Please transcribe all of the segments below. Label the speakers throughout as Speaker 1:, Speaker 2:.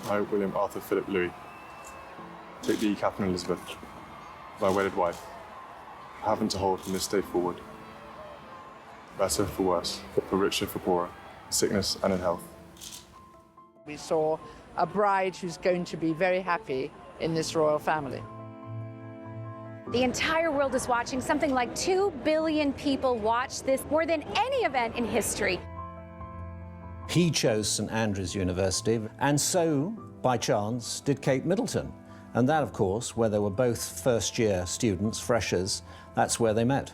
Speaker 1: I, William Arthur Philip Louis, take thee, Catherine Elizabeth, thy wedded wife, having to hold from this day forward, better for worse, for richer for poorer, in sickness and in health.
Speaker 2: We saw a bride who's going to be very happy in this royal family.
Speaker 3: The entire world is watching. Something like 2 billion people watch this, more than any event in history.
Speaker 4: He chose St Andrews University, and so, by chance, did Kate Middleton. And that, of course, where they were both first-year students, freshers, that's where they met.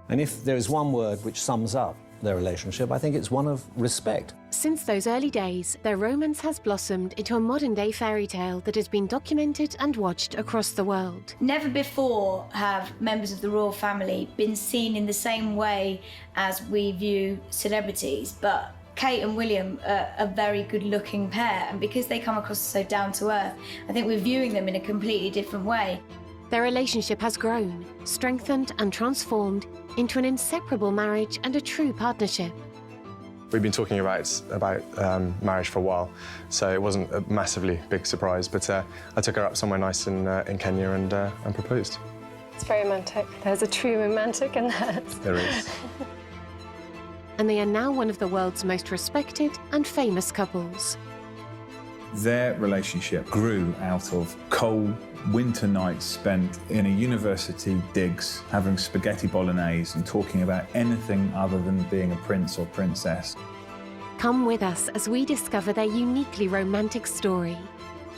Speaker 4: And if there is one word which sums up their relationship, I think it's one of respect.
Speaker 5: Since those early days, their romance has blossomed into a modern-day fairy tale that has been documented and watched across the world.
Speaker 6: Never before have members of the royal family been seen in the same way as we view celebrities, but Kate and William are a very good-looking pair, and because they come across so down-to-earth, I think we're viewing them in a completely different way.
Speaker 5: Their relationship has grown, strengthened and transformed into an inseparable marriage and a true partnership.
Speaker 1: We've been talking about marriage for a while, so it wasn't a massively big surprise, but I took her up somewhere nice in Kenya and proposed.
Speaker 7: It's very romantic. There's a true romantic in that.
Speaker 1: There is.
Speaker 5: And they are now one of the world's most respected and famous couples.
Speaker 8: Their relationship grew out of cold winter nights spent in a university digs, having spaghetti bolognese and talking about anything other than being a prince or princess.
Speaker 5: Come with us as we discover their uniquely romantic story.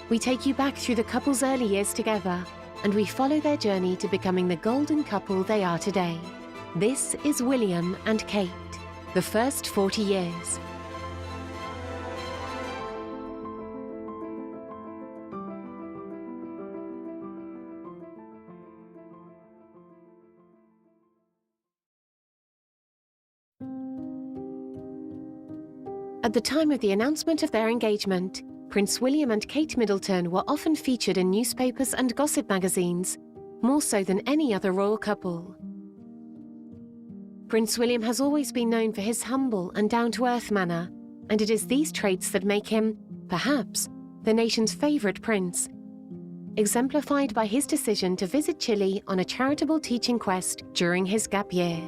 Speaker 5: We take you back through the couple's early years together, and we follow their journey to becoming the golden couple they are today. This is William and Kate, the first 40 years. At the time of the announcement of their engagement, Prince William and Kate Middleton were often featured in newspapers and gossip magazines, more so than any other royal couple. Prince William has always been known for his humble and down-to-earth manner, and it is these traits that make him, perhaps, the nation's favourite prince, exemplified by his decision to visit Chile on a charitable teaching quest during his gap year.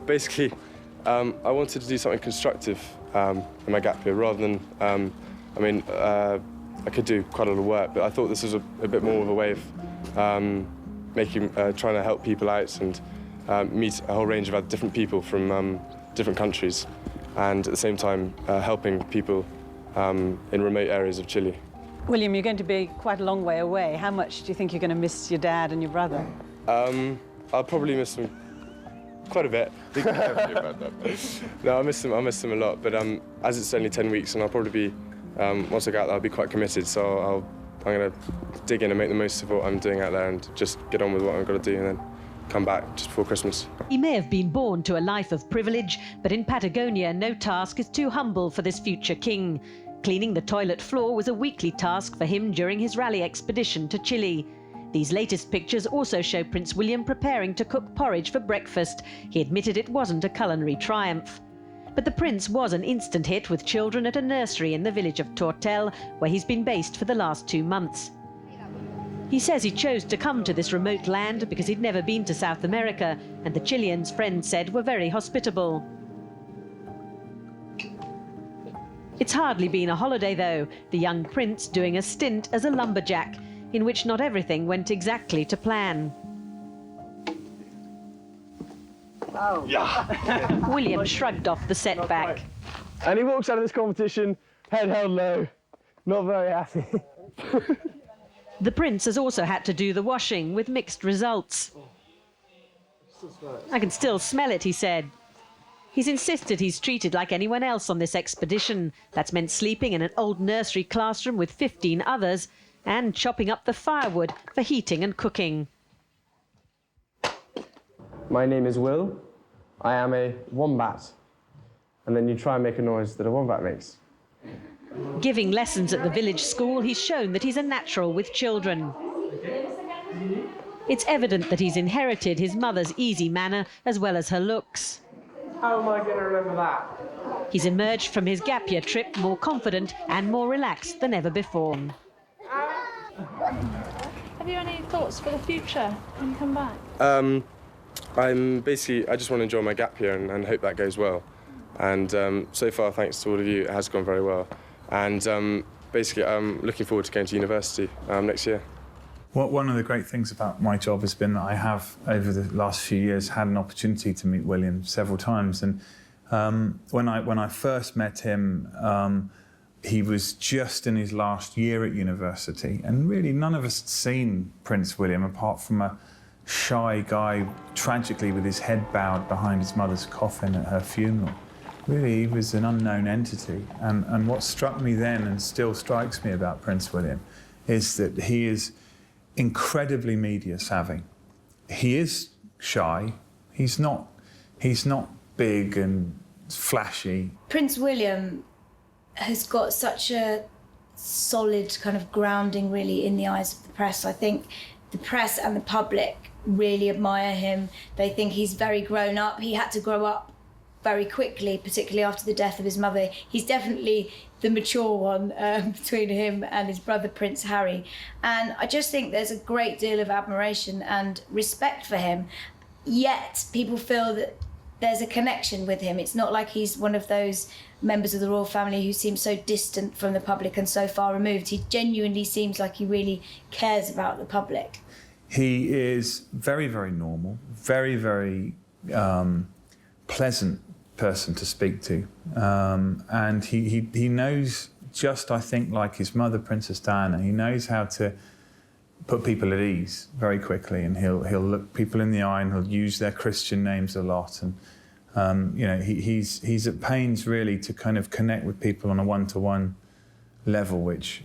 Speaker 1: Basically, I wanted to do something constructive in my gap year, rather than, I could do quite a lot of work, but I thought this was a bit more of a way of trying to help people out and meet a whole range of other different people from different countries, and at the same time helping people in remote areas of Chile.
Speaker 9: William, you're going to be quite a long way away. How much do you think you're going to miss your dad and your brother?
Speaker 1: I'll probably miss them quite a bit. No, I miss them a lot, but as it's only 10 weeks, and I'll probably be, once I get out there, I'll be quite committed, so I'm going to dig in and make the most of what I'm doing out there and just get on with what I've got to do and then come back just before Christmas.
Speaker 10: He may have been born to a life of privilege, but in Patagonia, no task is too humble for this future king. Cleaning the toilet floor was a weekly task for him during his rally expedition to Chile. These latest pictures also show Prince William preparing to cook porridge for breakfast. He admitted it wasn't a culinary triumph. But the prince was an instant hit with children at a nursery in the village of Tortel, where he's been based for the last 2 months. He says he chose to come to this remote land because he'd never been to South America, and the Chileans, friends said, were very hospitable. It's hardly been a holiday, though, the young prince doing a stint as a lumberjack, in which not everything went exactly to plan.
Speaker 11: Oh. Yeah.
Speaker 10: William shrugged off the setback.
Speaker 11: And he walks out of this competition, head held low, not very happy.
Speaker 10: The prince has also had to do the washing, with mixed results. I can still smell it, he said. He's insisted he's treated like anyone else on this expedition. That's meant sleeping in an old nursery classroom with 15 others, and chopping up the firewood for heating and cooking.
Speaker 11: My name is Will. I am a wombat. And then you try and make a noise that a wombat makes.
Speaker 10: Giving lessons at the village school, he's shown that he's a natural with children. It's evident that he's inherited his mother's easy manner as well as her looks.
Speaker 11: How am I going to remember that?
Speaker 10: He's emerged from his gap year trip more confident and more relaxed than ever before.
Speaker 12: Have you any thoughts for the future when you come back?
Speaker 1: I just want to enjoy my gap year and hope that goes well. And so far, thanks to all of you, it has gone very well. And basically, I'm looking forward to going to university next year.
Speaker 8: One of the great things about my job has been that I have, over the last few years, had an opportunity to meet William several times. And when I first met him, he was just in his last year at university, and really none of us had seen Prince William apart from a shy guy, tragically with his head bowed behind his mother's coffin at her funeral. Really, he was an unknown entity. And what struck me then, and still strikes me about Prince William, is that he is incredibly media savvy. He is shy. He's not big and flashy.
Speaker 6: Prince William has got such a solid kind of grounding, really, in the eyes of the press. I think the press and the public really admire him. They think he's very grown up. He had to grow up very quickly, particularly after the death of his mother. He's definitely the mature one between him and his brother, Prince Harry. And I just think there's a great deal of admiration and respect for him. Yet people feel that there's a connection with him. It's not like he's one of those members of the royal family who seems so distant from the public and so far removed. He genuinely seems like he really cares about the public.
Speaker 8: He is very, very normal, very, very pleasant person to speak to. And he knows, just I think like his mother, Princess Diana, he knows how to put people at ease very quickly, and he'll look people in the eye and he'll use their Christian names a lot. And he's at pains really to kind of connect with people on a one-to-one level, which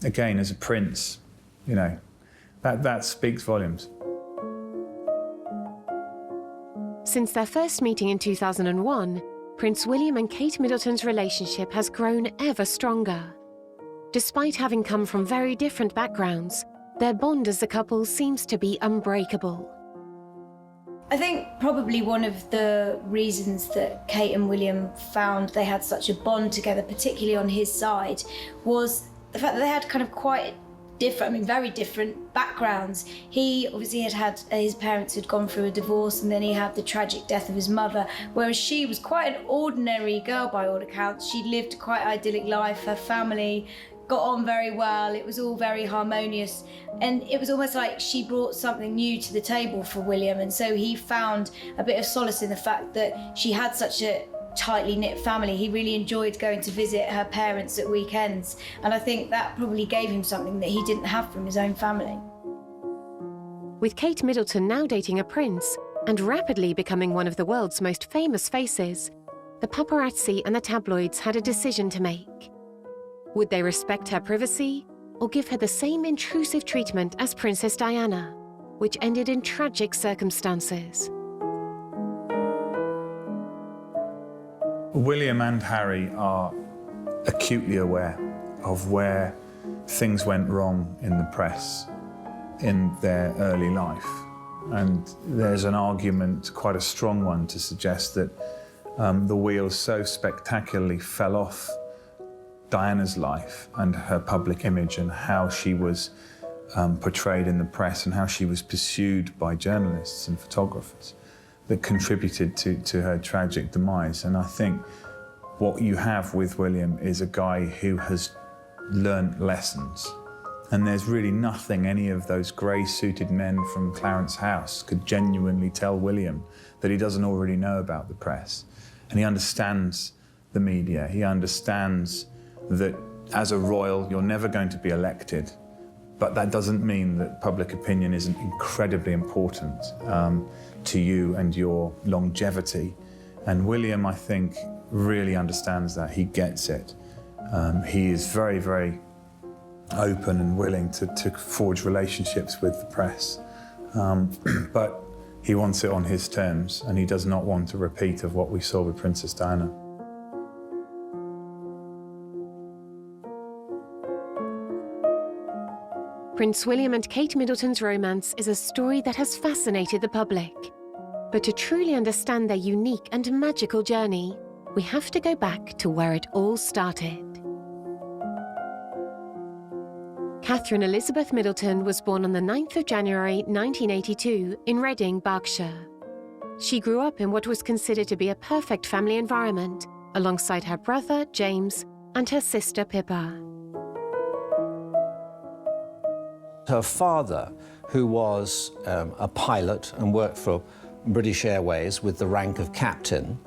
Speaker 8: again, as a prince, that speaks volumes.
Speaker 5: Since their first meeting in 2001, Prince William and Kate Middleton's relationship has grown ever stronger. Despite having come from very different backgrounds, their bond as a couple seems to be unbreakable.
Speaker 6: I think probably one of the reasons that Kate and William found they had such a bond together, particularly on his side, was the fact that they had kind of quite different, very different backgrounds. He obviously had his parents had gone through a divorce, and then he had the tragic death of his mother, whereas she was quite an ordinary girl by all accounts. She lived quite an idyllic life, her family got on very well, it was all very harmonious, and it was almost like she brought something new to the table for William, and so he found a bit of solace in the fact that she had such a tightly knit family. He really enjoyed going to visit her parents at weekends, and I think that probably gave him something that he didn't have from his own family.
Speaker 5: With Kate Middleton now dating a prince and rapidly becoming one of the world's most famous faces, the paparazzi and the tabloids had a decision to make. Would they respect her privacy or give her the same intrusive treatment as Princess Diana, which ended in tragic circumstances?
Speaker 8: William and Harry are acutely aware of where things went wrong in the press in their early life. And there's an argument, quite a strong one, to suggest that the wheels so spectacularly fell off Diana's life and her public image, and how she was portrayed in the press and how she was pursued by journalists and photographers, that contributed to her tragic demise. And I think what you have with William is a guy who has learnt lessons. And there's really nothing any of those grey-suited men from Clarence House could genuinely tell William that he doesn't already know about the press. And he understands the media. He understands that as a royal, you're never going to be elected. But that doesn't mean that public opinion isn't incredibly important to you and your longevity. And William, I think, really understands that. He gets it. He is very, very open and willing to forge relationships with the press. But he wants it on his terms, and he does not want a repeat of what we saw with Princess Diana.
Speaker 5: Prince William and Kate Middleton's romance is a story that has fascinated the public. But to truly understand their unique and magical journey, we have to go back to where it all started. Catherine Elizabeth Middleton was born on the 9th of January 1982 in Reading, Berkshire. She grew up in what was considered to be a perfect family environment, alongside her brother, James, and her sister, Pippa.
Speaker 4: Her father, who was a pilot and worked for British Airways with the rank of captain,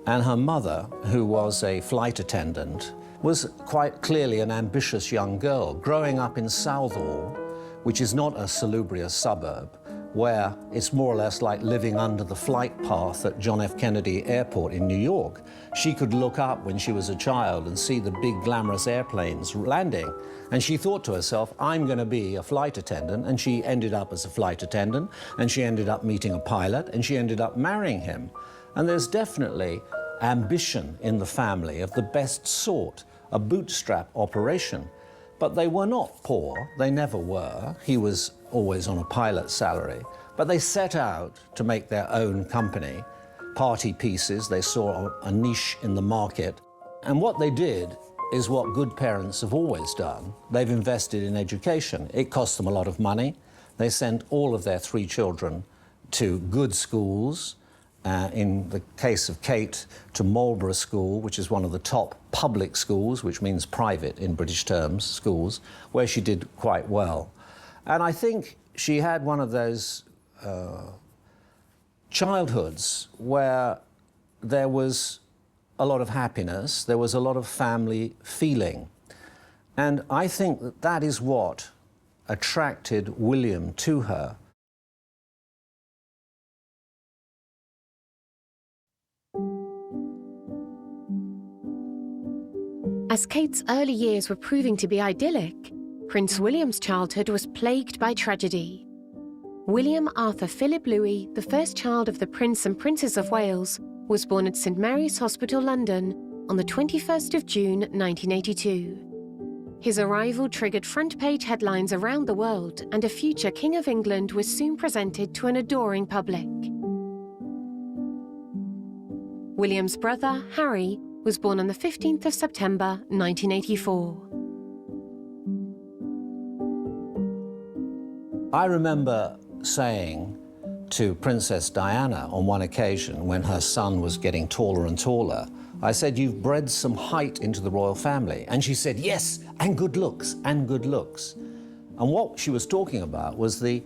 Speaker 4: and her mother, who was a flight attendant, was quite clearly an ambitious young girl, growing up in Southall, which is not a salubrious suburb, where it's more or less like living under the flight path at John F. Kennedy Airport in New York. She could look up when she was a child and see the big glamorous airplanes landing, and she thought to herself, I'm going to be a flight attendant, and she ended up as a flight attendant, and she ended up meeting a pilot, and she ended up marrying him. And there's definitely ambition in the family of the best sort, a bootstrap operation. But they were not poor, they never were. He was always on a pilot's salary. But they set out to make their own company. Party pieces, they saw a niche in the market. And what they did is what good parents have always done. They've invested in education. It cost them a lot of money. They sent all of their 3 children to good schools. In the case of Kate, to Marlborough School, which is one of the top public schools, which means private in British terms, schools, where she did quite well. And I think she had one of those childhoods where there was a lot of happiness, there was a lot of family feeling. And I think that that is what attracted William to her.
Speaker 5: As Kate's early years were proving to be idyllic, Prince William's childhood was plagued by tragedy. William Arthur Philip Louis, the first child of the Prince and Princess of Wales, was born at St Mary's Hospital, London, on the 21st of June 1982. His arrival triggered front-page headlines around the world, and a future King of England was soon presented to an adoring public. William's brother, Harry, was born on the 15th of September 1984.
Speaker 4: I remember saying to Princess Diana on one occasion when her son was getting taller and taller, I said, you've bred some height into the royal family. And she said, yes, and good looks, and good looks. And what she was talking about was the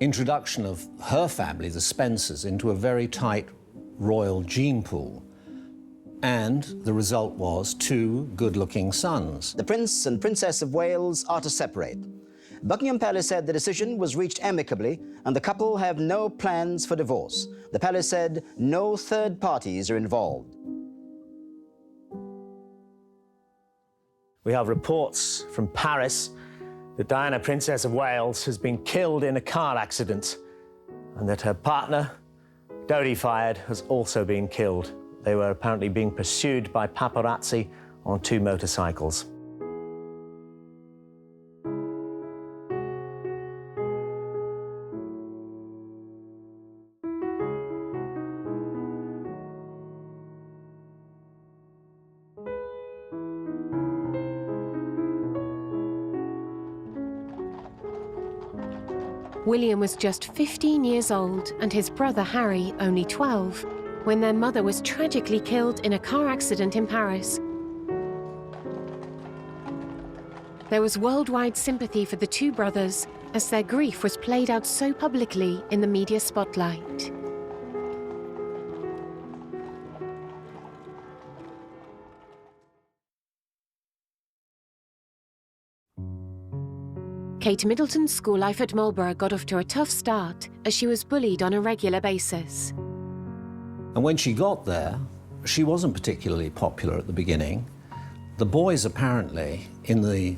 Speaker 4: introduction of her family, the Spencers, into a very tight royal gene pool. And the result was 2 good-looking sons.
Speaker 13: The Prince and Princess of Wales are to separate. Buckingham Palace said the decision was reached amicably and the couple have no plans for divorce. The palace said no third parties are involved.
Speaker 14: We have reports from Paris that Diana, Princess of Wales, has been killed in a car accident and that her partner, Dodi Fayed, has also been killed. They were apparently being pursued by paparazzi on 2 motorcycles.
Speaker 5: William was just 15 years old and his brother Harry only 12, when their mother was tragically killed in a car accident in Paris. There was worldwide sympathy for the 2 brothers as their grief was played out so publicly in the media spotlight. Kate Middleton's school life at Marlborough got off to a tough start as she was bullied on a regular basis.
Speaker 4: And when she got there, she wasn't particularly popular at the beginning. The boys apparently, in the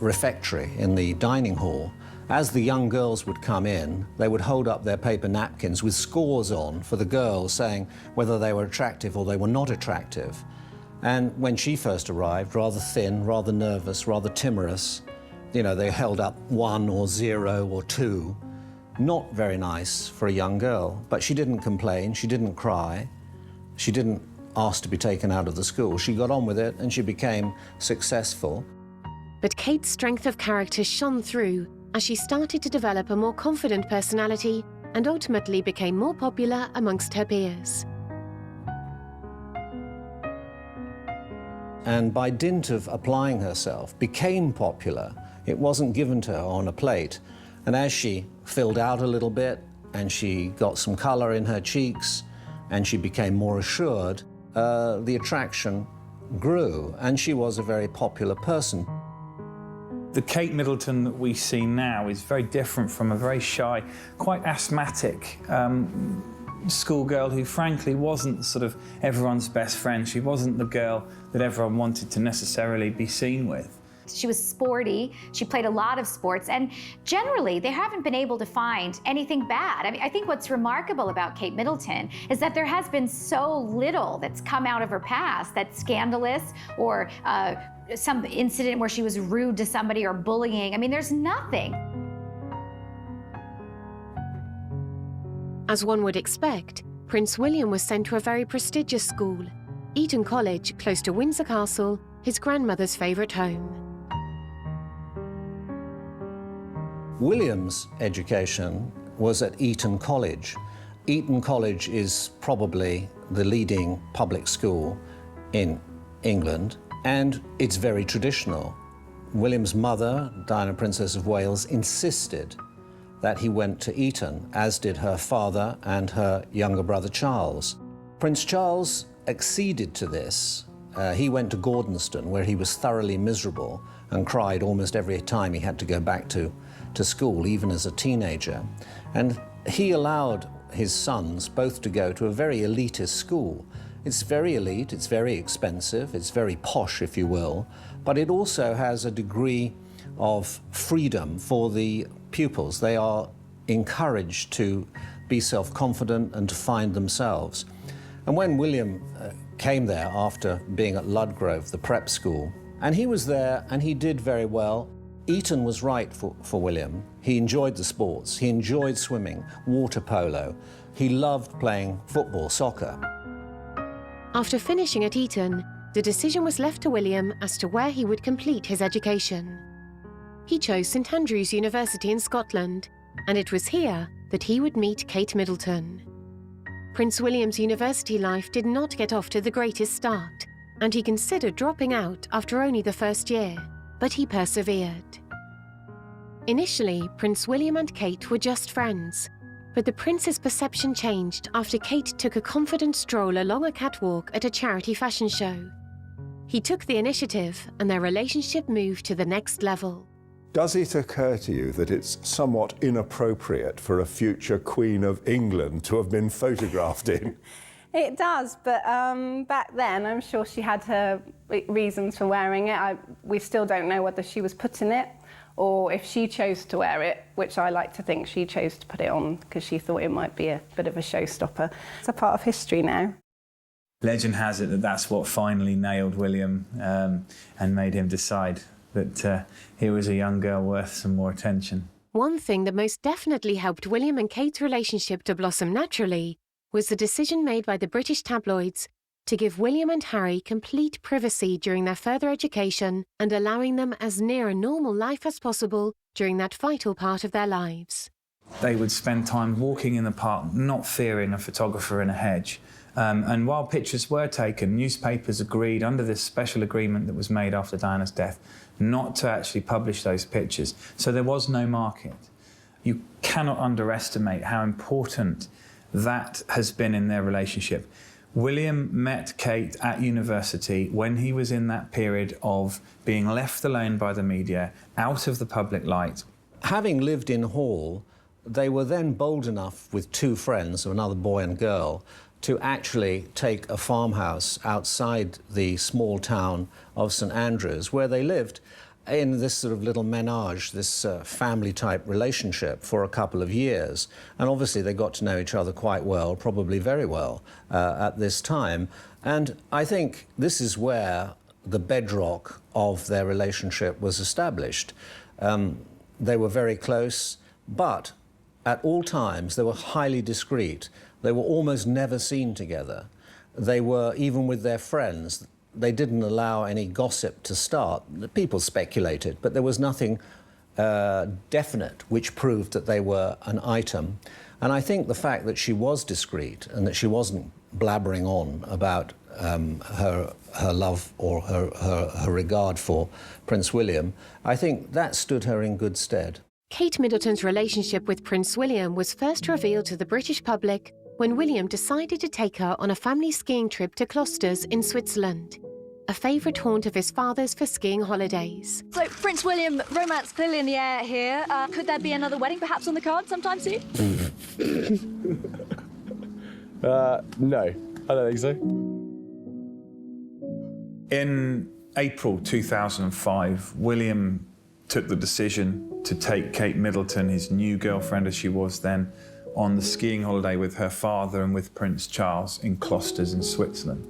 Speaker 4: refectory, in the dining hall, as the young girls would come in, they would hold up their paper napkins with scores on for the girls, saying whether they were attractive or they were not attractive. And when she first arrived, rather thin, rather nervous, rather timorous, you know, they held up 1 or 0 or 2. not very nice for a young girl, but she didn't complain, she didn't cry, she didn't ask to be taken out of the school. She got on with it and she became successful.
Speaker 5: But Kate's strength of character shone through as she started to develop a more confident personality and ultimately became more popular amongst her peers.
Speaker 4: And by dint of applying herself, became popular. It wasn't given to her on a plate. And as she filled out a little bit and she got some colour in her cheeks and she became more assured, the attraction grew and she was a very popular person.
Speaker 8: The Kate Middleton that we see now is very different from a very shy, quite asthmatic schoolgirl who frankly wasn't sort of everyone's best friend. She wasn't the girl that everyone wanted to necessarily be seen with.
Speaker 3: She was sporty, she played a lot of sports, and generally they haven't been able to find anything bad. I mean, I think what's remarkable about Kate Middleton is that there has been so little that's come out of her past that's scandalous or some incident where she was rude to somebody or bullying. I mean, there's nothing.
Speaker 5: As one would expect, Prince William was sent to a very prestigious school, Eaton College, close to Windsor Castle, his grandmother's favourite home.
Speaker 4: William's education was at Eaton College. Eaton College is probably the leading public school in England, and it's very traditional. William's mother, Diana, Princess of Wales, insisted that he went to Eton, as did her father and her younger brother Charles. Prince Charles acceded to this. He went to Gordonston, where he was thoroughly miserable and cried almost every time he had to go back to school, even as a teenager. And he allowed his sons both to go to a very elitist school. It's very elite, it's very expensive, it's very posh, if you will, but it also has a degree of freedom for the pupils. They are encouraged to be self-confident and to find themselves. And when William came there after being at Ludgrove, the prep school, and he was there and he did very well. Eton was right for William. He enjoyed the sports. He enjoyed swimming, water polo. He loved playing football, soccer.
Speaker 5: After finishing at Eton, the decision was left to William as to where he would complete his education. He chose St Andrews University in Scotland, and it was here that he would meet Kate Middleton. Prince William's university life did not get off to the greatest start, and he considered dropping out after only the first year, but he persevered. Initially, Prince William and Kate were just friends, but the prince's perception changed after Kate took a confident stroll along a catwalk at a charity fashion show. He took the initiative, and their relationship moved to the next level.
Speaker 15: Does it occur to you that it's somewhat inappropriate for a future Queen of England to have been photographed in?
Speaker 7: It does, but back then I'm sure she had her reasons for wearing it. We still don't know whether she was put in it or if she chose to wear it, which I like to think she chose to put it on because she thought it might be a bit of a showstopper. It's a part of history now.
Speaker 8: Legend has it that that's what finally nailed William and made him decide that he was a young girl worth some more attention.
Speaker 5: One thing that most definitely helped William and Kate's relationship to blossom naturally was the decision made by the British tabloids to give William and Harry complete privacy during their further education and allowing them as near a normal life as possible during that vital part of their lives.
Speaker 8: They would spend time walking in the park, not fearing a photographer in a hedge. And while pictures were taken, newspapers agreed under this special agreement that was made after Diana's death not to actually publish those pictures. So there was no market. You cannot underestimate how important that has been in their relationship. William met Kate at university when he was in that period of being left alone by the media, out of the public light.
Speaker 4: Having lived in Hall, they were then bold enough with two friends, another boy and girl, to actually take a farmhouse outside the small town of St Andrews, where they lived in this sort of little menage, this family-type relationship for a couple of years. And obviously they got to know each other quite well, probably very well, at this time. And I think this is where the bedrock of their relationship was established. They were very close, but at all times, they were highly discreet. They were almost never seen together. They were, even with their friends, they didn't allow any gossip to start. People speculated, but there was nothing definite which proved that they were an item. And I think the fact that she was discreet and that she wasn't blabbering on about her love or her regard for Prince William, I think that stood her in good stead.
Speaker 5: Kate Middleton's relationship with Prince William was first revealed to the British public when William decided to take her on a family skiing trip to Klosters in Switzerland, a favourite haunt of his father's for skiing holidays.
Speaker 16: So, Prince William, romance clearly in the air here. Could there be another wedding perhaps on the card sometime soon?
Speaker 1: No, I don't think so.
Speaker 8: In April 2005, William took the decision to take Kate Middleton, his new girlfriend as she was then, on the skiing holiday with her father and with Prince Charles in Klosters in Switzerland.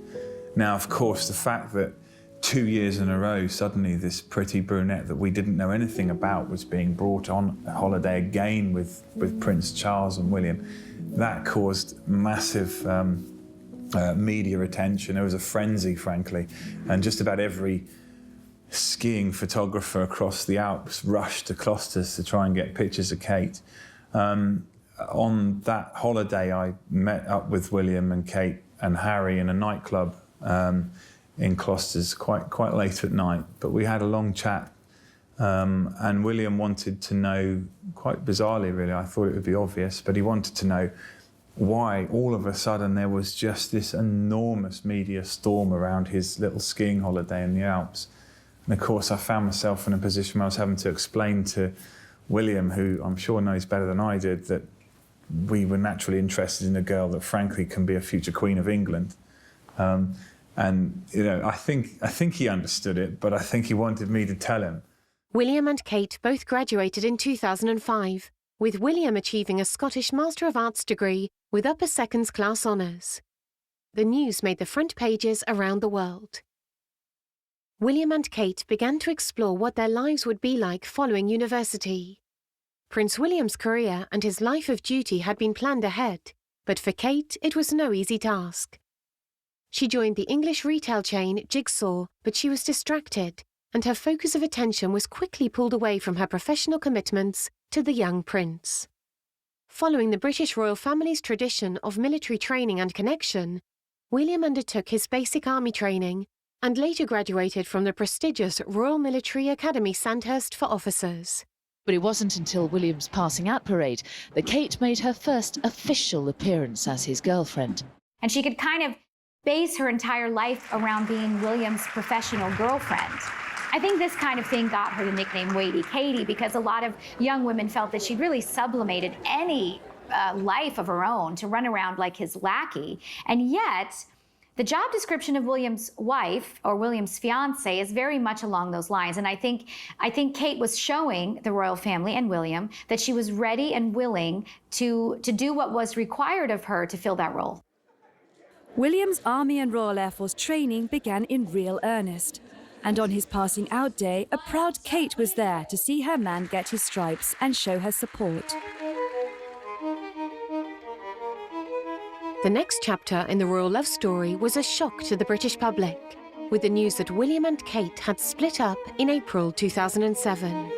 Speaker 8: Now, of course, the fact that 2 years in a row, suddenly this pretty brunette that we didn't know anything about was being brought on a holiday again with Prince Charles and William, that caused massive media attention. There was a frenzy, frankly, and just about every skiing photographer across the Alps rushed to Klosters to try and get pictures of Kate. On that holiday, I met up with William and Kate and Harry in a nightclub in Klosters quite late at night, but we had a long chat, and William wanted to know, quite bizarrely really, I thought it would be obvious, but he wanted to know why all of a sudden there was just this enormous media storm around his little skiing holiday in the Alps. And of course I found myself in a position where I was having to explain to William, who I'm sure knows better than I did, that we were naturally interested in a girl that frankly can be a future Queen of England. And, you know, I think he understood it, but I think he wanted me to tell him.
Speaker 5: William and Kate both graduated in 2005, with William achieving a Scottish Master of Arts degree with upper seconds class honours. The news made the front pages around the world. William and Kate began to explore what their lives would be like following university. Prince William's career and his life of duty had been planned ahead, but for Kate it was no easy task. She joined the English retail chain Jigsaw, but she was distracted, and her focus of attention was quickly pulled away from her professional commitments to the young prince. Following the British royal family's tradition of military training and connection, William undertook his basic army training and later graduated from the prestigious Royal Military Academy Sandhurst for officers.
Speaker 17: But it wasn't until William's passing out parade that Kate made her first official appearance as his girlfriend.
Speaker 3: And she could kind of base her entire life around being William's professional girlfriend. I think this kind of thing got her the nickname Waity Katie, because a lot of young women felt that she'd really sublimated any life of her own to run around like his lackey. And yet, the job description of William's wife, or William's fiancée, is very much along those lines. And I think Kate was showing the royal family and William that she was ready and willing to do what was required of her to fill that role.
Speaker 18: William's Army and Royal Air Force training began in real earnest. And on his passing out day, a proud Kate was there to see her man get his stripes and show her support.
Speaker 5: The next chapter in the royal love story was a shock to the British public, with the news that William and Kate had split up in April 2007.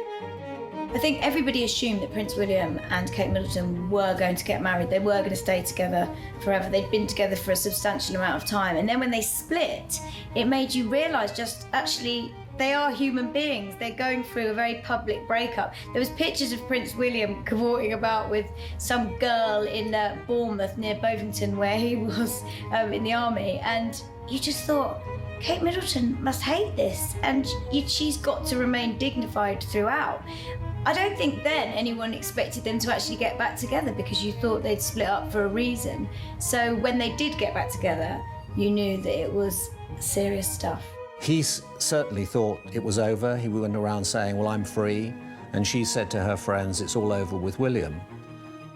Speaker 6: I think everybody assumed that Prince William and Kate Middleton were going to get married. They were going to stay together forever. They'd been together for a substantial amount of time. And then when they split, it made you realise just actually they are human beings. They're going through a very public breakup. There was pictures of Prince William cavorting about with some girl in Bournemouth near Bovington where he was in the army. And you just thought, Kate Middleton must hate this. And she's got to remain dignified throughout. I don't think then anyone expected them to actually get back together because you thought they'd split up for a reason. So when they did get back together, you knew that it was serious stuff.
Speaker 4: He certainly thought it was over. He went around saying, well, I'm free. And she said to her friends, it's all over with William.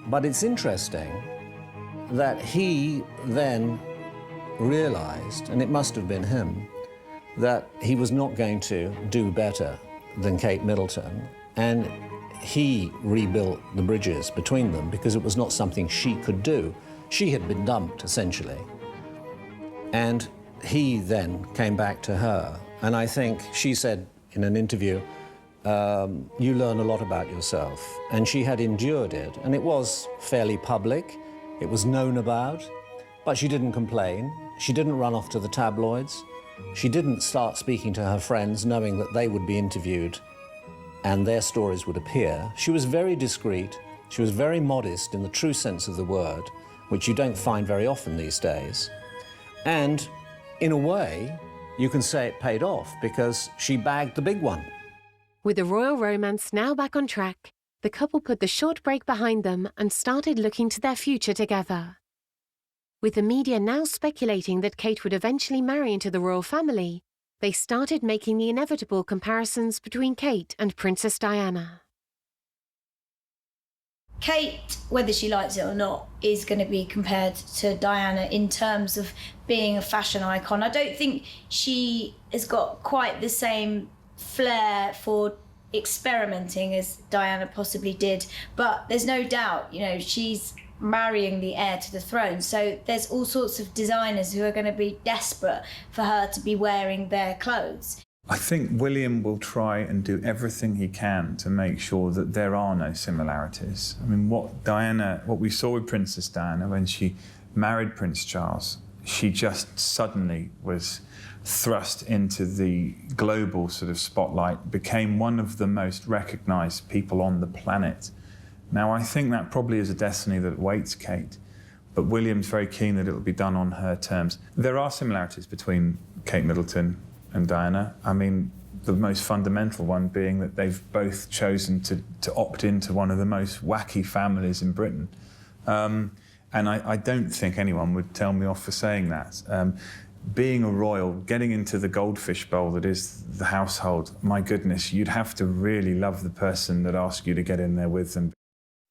Speaker 4: But it's interesting that he then realised, and it must have been him, that he was not going to do better than Kate Middleton. And he rebuilt the bridges between them because it was not something she could do. She had been dumped, essentially. And he then came back to her. And I think she said in an interview, you learn a lot about yourself. And she had endured it. And it was fairly public. It was known about. But she didn't complain. She didn't run off to the tabloids. She didn't start speaking to her friends, knowing that they would be interviewed and their stories would appear. She was very discreet. She was very modest in the true sense of the word, which you don't find very often these days. And in a way, you can say it paid off because she bagged the big one.
Speaker 5: With the royal romance now back on track, the couple put the short break behind them and started looking to their future together. With the media now speculating that Kate would eventually marry into the royal family, they started making the inevitable comparisons between Kate and Princess Diana.
Speaker 6: Kate, whether she likes it or not, is going to be compared to Diana in terms of being a fashion icon. I don't think she has got quite the same flair for experimenting as Diana possibly did, but there's no doubt, you know, she's marrying the heir to the throne, so there's all sorts of designers who are going to be desperate for her to be wearing their clothes.
Speaker 8: I think William will try and do everything he can to make sure that there are no similarities. I mean, what we saw with Princess Diana when she married Prince Charles, she just suddenly was thrust into the global sort of spotlight, became one of the most recognised people on the planet. Now, I think that probably is a destiny that awaits Kate, but William's very keen that it will be done on her terms. There are similarities between Kate Middleton and Diana. I mean, the most fundamental one being that they've both chosen to opt into one of the most wacky families in Britain. And I don't think anyone would tell me off for saying that. Being a royal, getting into the goldfish bowl that is the household, my goodness, you'd have to really love the person that asked you to get in there with them.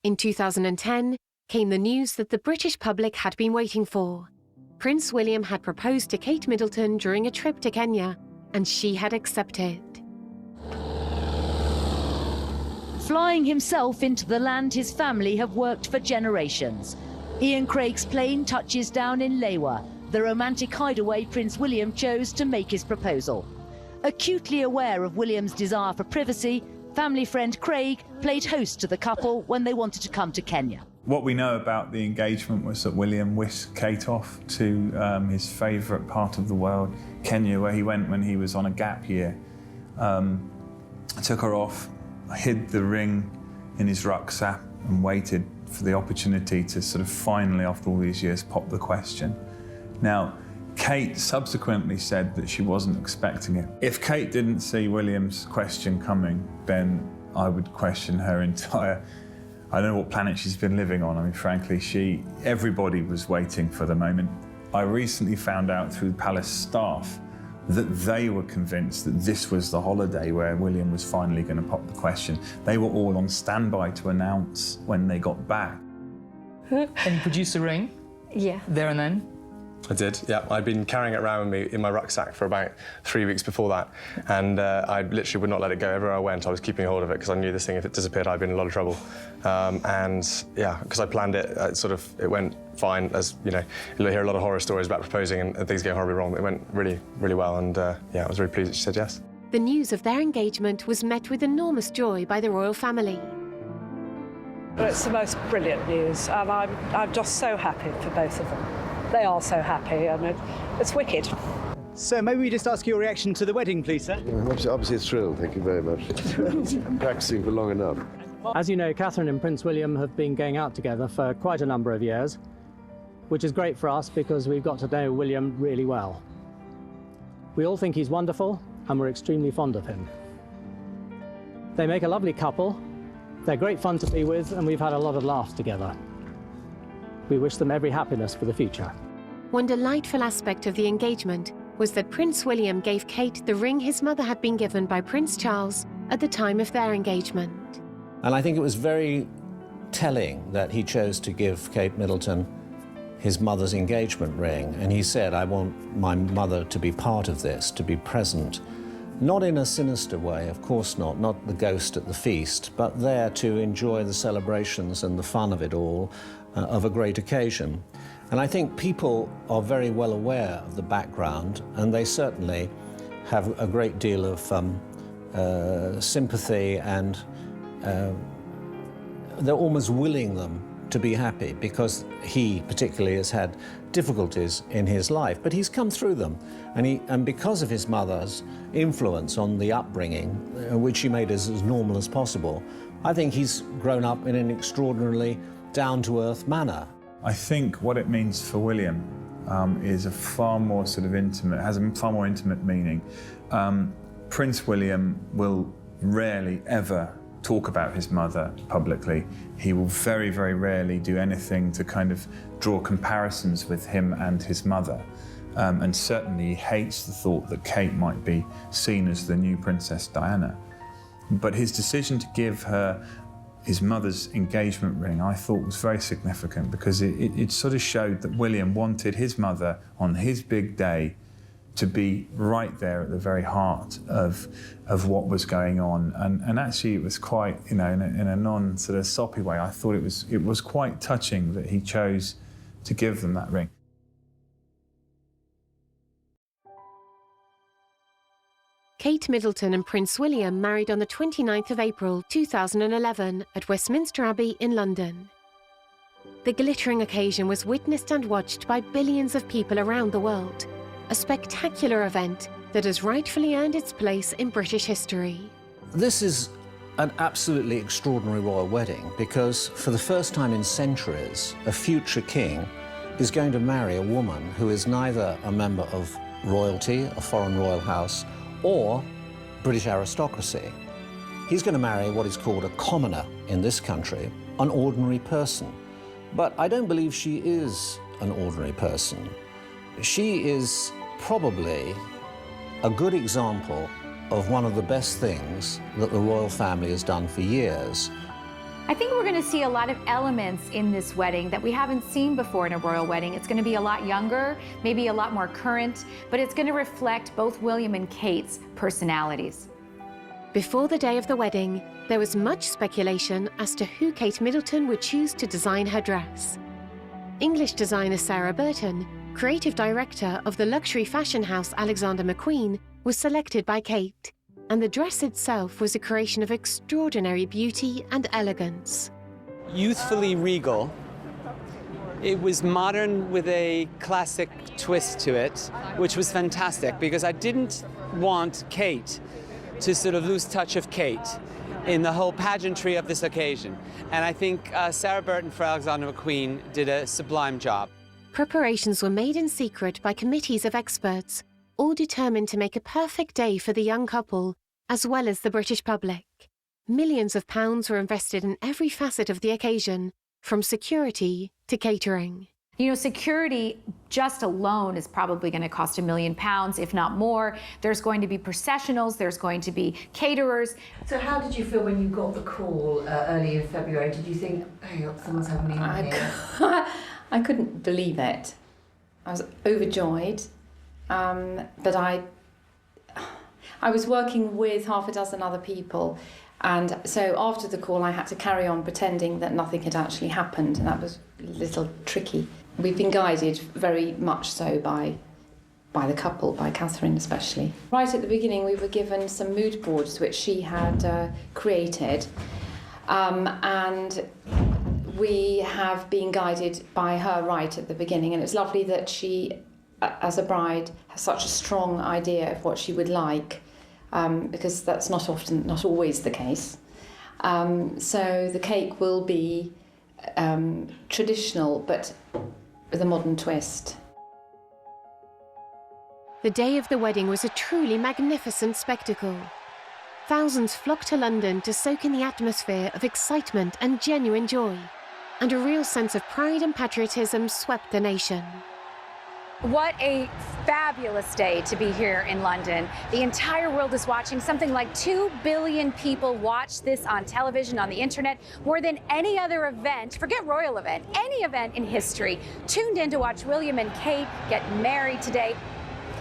Speaker 5: In 2010, came the news that the British public had been waiting for. Prince William had proposed to Kate Middleton during a trip to Kenya, and she had accepted.
Speaker 10: Flying himself into the land his family have worked for generations. Ian Craig's plane touches down in Lewa, the romantic hideaway Prince William chose to make his proposal. Acutely aware of William's desire for privacy, family friend Craig played host to the couple when they wanted to come to Kenya.
Speaker 8: What we know about the engagement was that William whisked Kate off to his favourite part of the world, Kenya, where he went when he was on a gap year. Took her off, hid the ring in his rucksack and waited for the opportunity to sort of finally, after all these years, pop the question. Now, Kate subsequently said that she wasn't expecting it. If Kate didn't see William's question coming, then I would question her entire... I don't know what planet she's been living on. I mean, frankly, everybody was waiting for the moment. I recently found out through palace staff that they were convinced that this was the holiday where William was finally going to pop the question. They were all on standby to announce when they got back.
Speaker 19: And you produced the ring?
Speaker 16: Yeah.
Speaker 19: There and then?
Speaker 1: I did, yeah. I'd been carrying it around with me in my rucksack for about 3 weeks before that, and I literally would not let it go. Everywhere I went, I was keeping hold of it because I knew this thing, if it disappeared, I'd be in a lot of trouble. And yeah, because I planned it, it went fine. As you know, you'll hear a lot of horror stories about proposing and things going horribly wrong. It went really, really well, and yeah, I was really pleased that she said yes.
Speaker 5: The news of their engagement was met with enormous joy by the royal family.
Speaker 9: It's the most brilliant news, and I'm just so happy for both of them. They are so happy, and it's wicked.
Speaker 20: So maybe we just ask your reaction to the wedding, please, sir?
Speaker 21: Obviously thrilled, thank you very much. Practicing for long enough.
Speaker 22: As you know, Catherine and Prince William have been going out together for quite a number of years, which is great for us because we've got to know William really well. We all think he's wonderful, and we're extremely fond of him. They make a lovely couple. They're great fun to be with, and we've had a lot of laughs together. We wish them every happiness for the future.
Speaker 5: One delightful aspect of the engagement was that Prince William gave Kate the ring his mother had been given by Prince Charles at the time of their engagement.
Speaker 4: And I think it was very telling that he chose to give Kate Middleton his mother's engagement ring. And he said, I want my mother to be part of this, to be present. Not in a sinister way, of course not the ghost at the feast, but there to enjoy the celebrations and the fun of it all, of a great occasion. And I think people are very well aware of the background, and they certainly have a great deal of sympathy, and they're almost willing them to be happy, because he particularly has had difficulties in his life, but he's come through them, and because of his mother's influence on the upbringing, which she made as normal as possible, I think he's grown up in an extraordinarily down-to-earth manner.
Speaker 8: I think what it means for William is a far more sort of intimate, has a far more intimate meaning. Prince William will rarely ever talk about his mother publicly. He will very, very rarely do anything to kind of draw comparisons with him and his mother. And certainly he hates the thought that Kate might be seen as the new Princess Diana. But his decision to give her his mother's engagement ring, I thought, was very significant, because it sort of showed that William wanted his mother on his big day to be right there at the very heart of what was going on. And actually it was quite, in a non sort of soppy way, I thought it was quite touching that he chose to give them that ring.
Speaker 5: Kate Middleton and Prince William married on the 29th of April 2011 at Westminster Abbey in London. The glittering occasion was witnessed and watched by billions of people around the world, a spectacular event that has rightfully earned its place in British history.
Speaker 4: This is an absolutely extraordinary royal wedding, because for the first time in centuries, a future king is going to marry a woman who is neither a member of royalty, a foreign royal house, or British aristocracy. He's going to marry what is called a commoner in this country, an ordinary person. But I don't believe she is an ordinary person. She is probably a good example of one of the best things that the royal family has done for years.
Speaker 3: I think we're going to see a lot of elements in this wedding that we haven't seen before in a royal wedding. It's going to be a lot younger, maybe a lot more current, but it's going to reflect both William and Kate's personalities.
Speaker 5: Before the day of the wedding, there was much speculation as to who Kate Middleton would choose to design her dress. English designer Sarah Burton, creative director of the luxury fashion house Alexander McQueen, was selected by Kate, and the dress itself was a creation of extraordinary beauty and elegance.
Speaker 2: Youthfully regal. It was modern with a classic twist to it, which was fantastic, because I didn't want Kate to sort of lose touch of Kate in the whole pageantry of this occasion. And I think Sarah Burton for Alexander McQueen did a sublime job.
Speaker 5: Preparations were made in secret by committees of experts, all determined to make a perfect day for the young couple, as well as the British public. Millions of pounds were invested in every facet of the occasion, from security to catering.
Speaker 3: You know, security just alone is probably going to cost £1 million, if not more. There's going to be processionals, there's going to be caterers.
Speaker 11: So how did you feel when you got the call early in February? Did you think, oh, someone's having me on here?
Speaker 23: I couldn't believe it. I was overjoyed, but I was working with half a dozen other people, and so after the call I had to carry on pretending that nothing had actually happened, and that was a little tricky. We've been guided very much so by the couple, by Catherine especially. Right at the beginning we were given some mood boards which she had created, and we have been guided by her right at the beginning, and it's lovely that she, as a bride, has such a strong idea of what she would like, because that's not always the case. So the cake will be traditional, but with a modern twist.
Speaker 5: The day of the wedding was a truly magnificent spectacle. Thousands flocked to London to soak in the atmosphere of excitement and genuine joy, and a real sense of pride and patriotism swept the nation.
Speaker 3: What a fabulous day to be here in London. The entire world is watching. Something like 2 billion people watch this on television, on the internet, more than any other event, forget royal event, any event in history, tuned in to watch William and Kate get married today.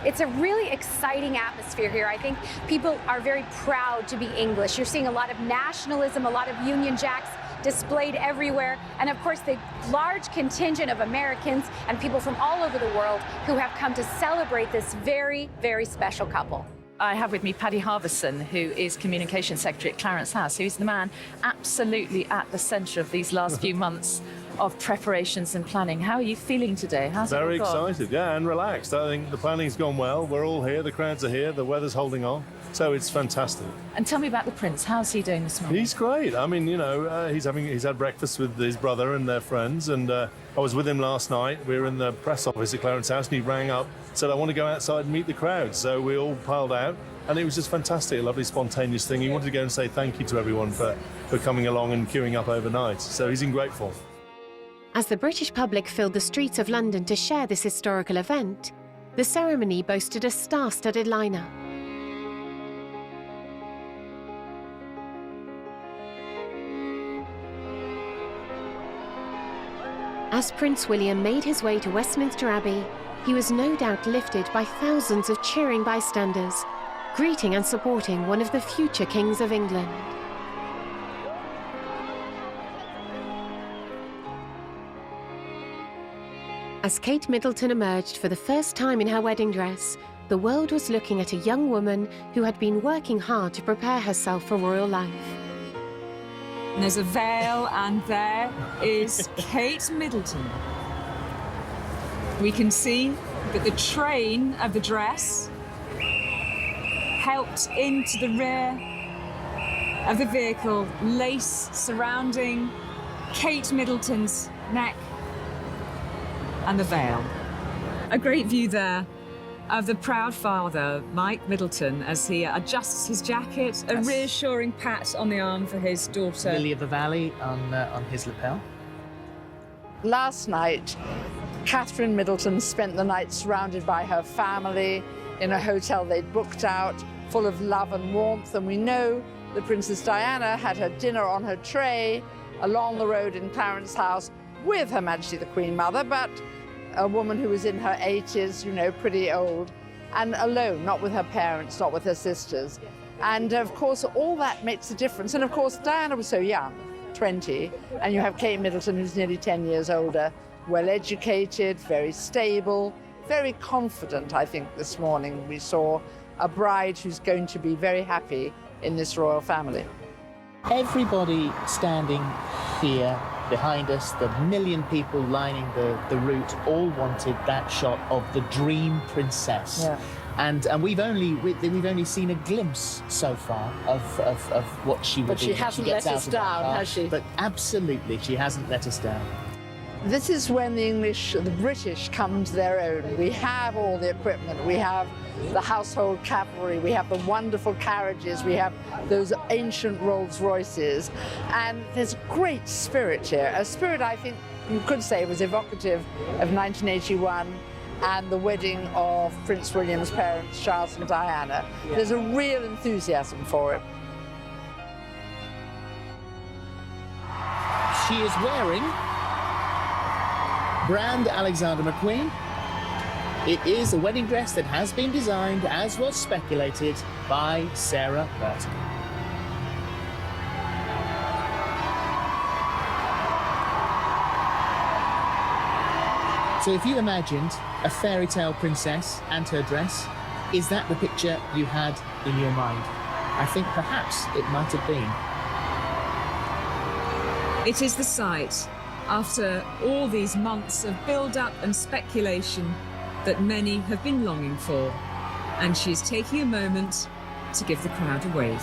Speaker 12: It's a really exciting atmosphere here. I think people are very proud to be English. You're seeing a lot of nationalism, a lot of Union Jacks displayed everywhere, and of course the large contingent of Americans and people from all over the world who have come to celebrate this very, very special couple.
Speaker 13: I have with me Paddy Harvison, who is Communications Secretary at Clarence House, who's the man absolutely at the centre of these last few months of preparations and planning. How are you feeling today? How's
Speaker 14: Very
Speaker 13: it all gone?
Speaker 14: excited, yeah, and relaxed. I think the planning's gone well. We're all here, the crowds are here, the weather's holding on, so it's fantastic.
Speaker 13: And tell me about the Prince. How's he doing this morning?
Speaker 14: He's great. I mean, you know, he's had breakfast with his brother and their friends, and I was with him last night. We were in the press office at Clarence House, and he rang up, said, I want to go outside and meet the crowd. So we all piled out, and it was just fantastic, a lovely spontaneous thing. He wanted to go and say thank you to everyone for coming along and queuing up overnight. So he's in great form.
Speaker 5: As the British public filled the streets of London to share this historical event, the ceremony boasted a star-studded lineup. As Prince William made his way to Westminster Abbey, he was no doubt lifted by thousands of cheering bystanders, greeting and supporting one of the future kings of England. As Kate Middleton emerged for the first time in her wedding dress, the world was looking at a young woman who had been working hard to prepare herself for royal life.
Speaker 24: There's a veil, and there is Kate Middleton. We can see that the train of the dress helped into the rear of the vehicle, lace surrounding Kate Middleton's neck and the veil. A great view there of the proud father, Mike Middleton, as he adjusts his jacket, a reassuring pat on the arm for his daughter.
Speaker 25: Lily of the Valley on his lapel.
Speaker 26: Last night, Catherine Middleton spent the night surrounded by her family in a hotel they'd booked out, full of love and warmth, and we know that Princess Diana had her dinner on her tray along the road in Clarence House with Her Majesty the Queen Mother, but a woman who was in her 80s, you know, pretty old, and alone, not with her parents, not with her sisters. And of course, all that makes a difference. And of course, Diana was so young, 20, and you have Kate Middleton, who's nearly 10 years older, well-educated, very stable, very confident. I think this morning we saw a bride who's going to be very happy in this royal family.
Speaker 25: Everybody standing here behind us, the million people lining the route, all wanted that shot of the dream princess.
Speaker 26: Yeah.
Speaker 25: And we've only seen a glimpse so far of what she would
Speaker 26: But
Speaker 25: be.
Speaker 26: she
Speaker 25: when
Speaker 26: hasn't
Speaker 25: gets
Speaker 26: let
Speaker 25: out
Speaker 26: us
Speaker 25: of that
Speaker 26: down,
Speaker 25: car.
Speaker 26: has she?
Speaker 25: But absolutely, she hasn't let us down.
Speaker 26: This is when the British come to their own. We have all the equipment. We have the household cavalry. We have the wonderful carriages. We have those ancient Rolls Royces. And there's great spirit here. A spirit I think you could say was evocative of 1981 and the wedding of Prince William's parents, Charles and Diana. There's a real enthusiasm for it.
Speaker 25: She is wearing brand Alexander McQueen. It is a wedding dress that has been designed, as was speculated, by Sarah Burton. So if you imagined a fairy tale princess and her dress, is that the picture you had in your mind? I think perhaps it might have been.
Speaker 24: It is the sight, after all these months of build-up and speculation, that many have been longing for, and she is taking a moment to give the crowd a wave.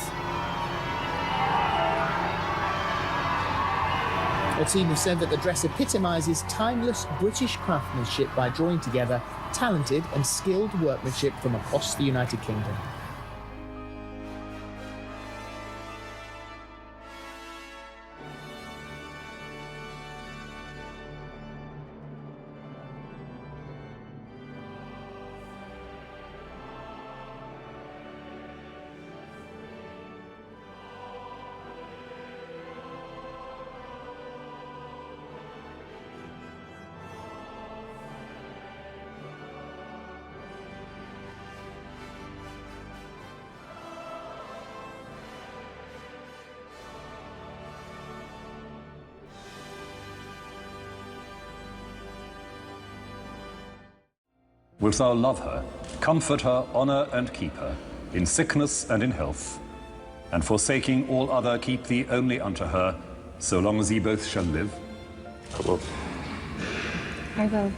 Speaker 25: The team have said that the dress epitomises timeless British craftsmanship by drawing together talented and skilled workmanship from across the United Kingdom.
Speaker 6: wilt thou love her, comfort her, honour and keep her, in sickness and in health, and forsaking all other keep thee only unto her, so long as ye both shall live?
Speaker 21: I will.
Speaker 23: I will.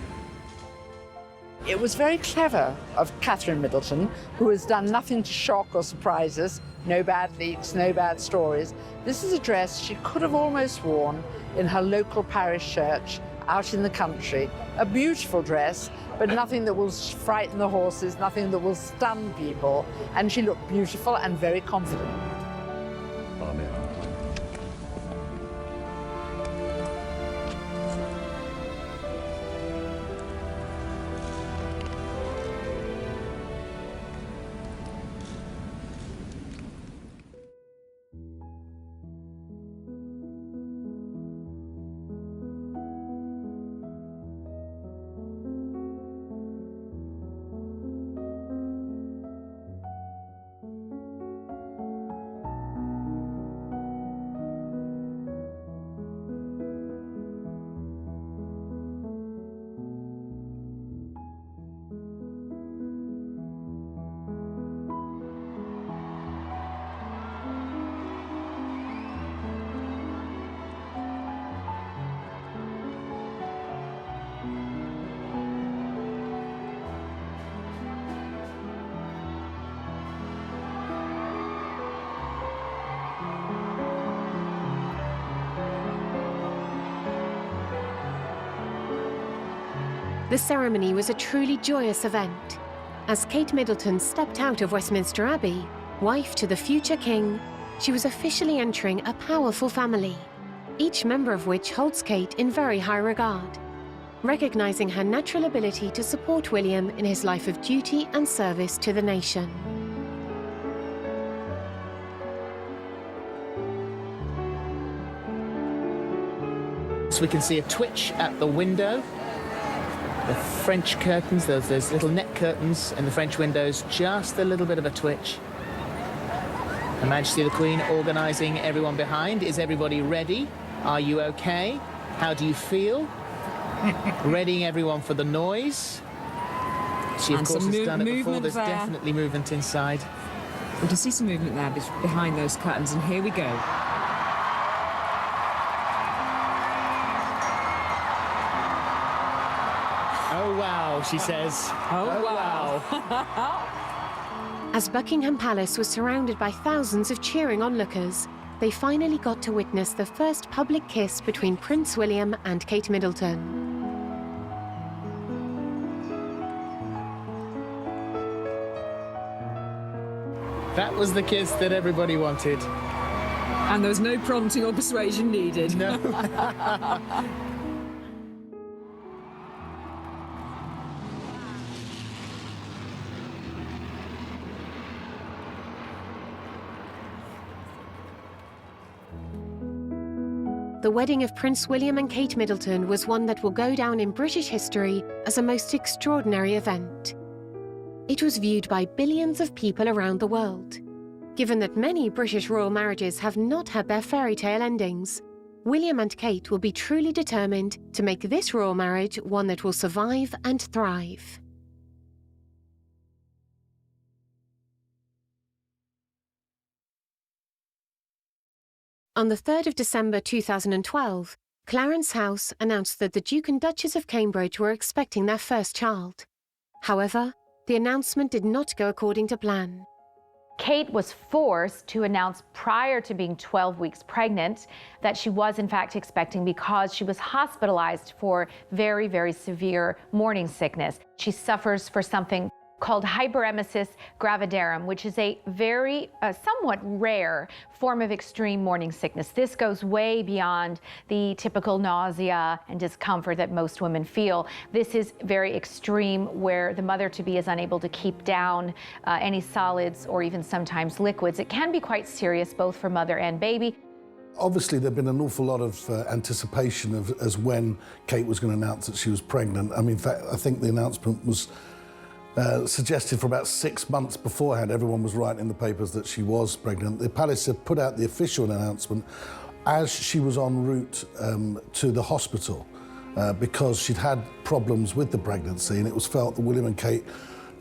Speaker 26: It was very clever of Catherine Middleton, who has done nothing to shock or surprise us, no bad leaks, no bad stories. This is a dress she could have almost worn in her local parish church out in the country. A beautiful dress, but nothing that will frighten the horses, nothing that will stun people. And she looked beautiful and very confident.
Speaker 6: Amen.
Speaker 5: The ceremony was a truly joyous event. As Kate Middleton stepped out of Westminster Abbey, wife to the future king, she was officially entering a powerful family, each member of which holds Kate in very high regard, recognizing her natural ability to support William in his life of duty and service to the nation.
Speaker 25: So we can see a twitch at the window. The French curtains, those little net curtains in the French windows, just a little bit of a twitch. Her Majesty the Queen organising everyone behind. Is everybody ready? Are you okay? How do you feel? Readying everyone for the noise. She, of course, has done it before. There's definitely movement inside.
Speaker 24: We can see some movement there behind those curtains, and here we go.
Speaker 25: Oh, wow, she says.
Speaker 24: Oh, wow.
Speaker 5: As Buckingham Palace was surrounded by thousands of cheering onlookers, they finally got to witness the first public kiss between Prince William and Kate Middleton.
Speaker 25: That was the kiss that everybody wanted.
Speaker 24: And there was no prompting or persuasion needed.
Speaker 25: No.
Speaker 5: The wedding of Prince William and Kate Middleton was one that will go down in British history as a most extraordinary event. It was viewed by billions of people around the world. Given that many British royal marriages have not had their fairy tale endings, William and Kate will be truly determined to make this royal marriage one that will survive and thrive. On the 3rd of December 2012, Clarence House announced that the Duke and Duchess of Cambridge were expecting their first child. However, the announcement did not go according to plan.
Speaker 3: Kate was forced to announce prior to being 12 weeks pregnant that she was in fact expecting because she was hospitalized for very, very severe morning sickness. She suffers for something called hyperemesis gravidarum, which is a very somewhat rare form of extreme morning sickness. This goes way beyond the typical nausea and discomfort that most women feel. This is very extreme, where the mother-to-be is unable to keep down any solids or even sometimes liquids. It can be quite serious, both for mother and baby.
Speaker 7: Obviously, there'd been an awful lot of anticipation as when Kate was going to announce that she was pregnant. I mean, in fact, I think the announcement was suggested for about 6 months beforehand. Everyone was writing in the papers that she was pregnant. The palace had put out the official announcement as she was en route to the hospital. because she'd had problems with the pregnancy, and it was felt that William and Kate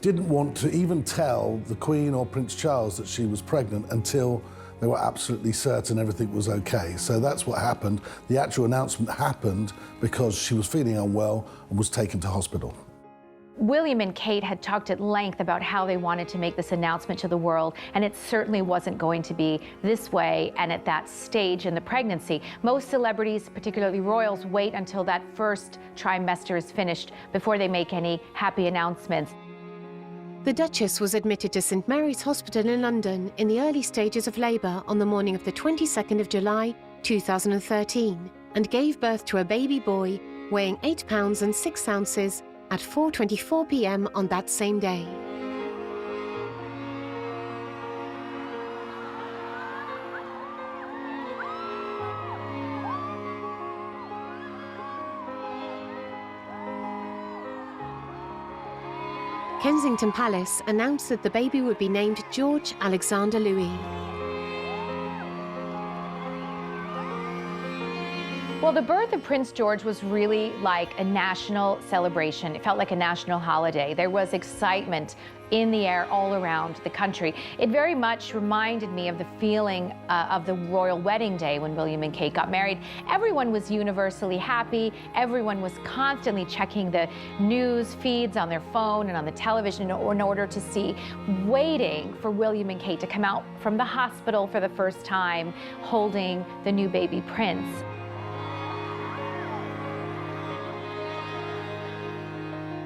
Speaker 7: didn't want to even tell the Queen or Prince Charles that she was pregnant until they were absolutely certain everything was okay. So that's what happened. The actual announcement happened because she was feeling unwell and was taken to hospital.
Speaker 3: William and Kate had talked at length about how they wanted to make this announcement to the world, and it certainly wasn't going to be this way and at that stage in the pregnancy. Most celebrities, particularly royals, wait until that first trimester is finished before they make any happy announcements.
Speaker 5: The Duchess was admitted to St Mary's Hospital in London in the early stages of labour on the morning of the 22nd of July 2013 and gave birth to a baby boy weighing 8 pounds and 6 ounces at 4:24 p.m. on that same day. Kensington Palace announced that the baby would be named George Alexander Louis.
Speaker 3: Well, the birth of Prince George was really like a national celebration. It felt like a national holiday. There was excitement in the air all around the country. It very much reminded me of the feeling of the royal wedding day when William and Kate got married. Everyone was universally happy. Everyone was constantly checking the news feeds on their phone and on the television in order to see, waiting for William and Kate to come out from the hospital for the first time, holding the new baby prince.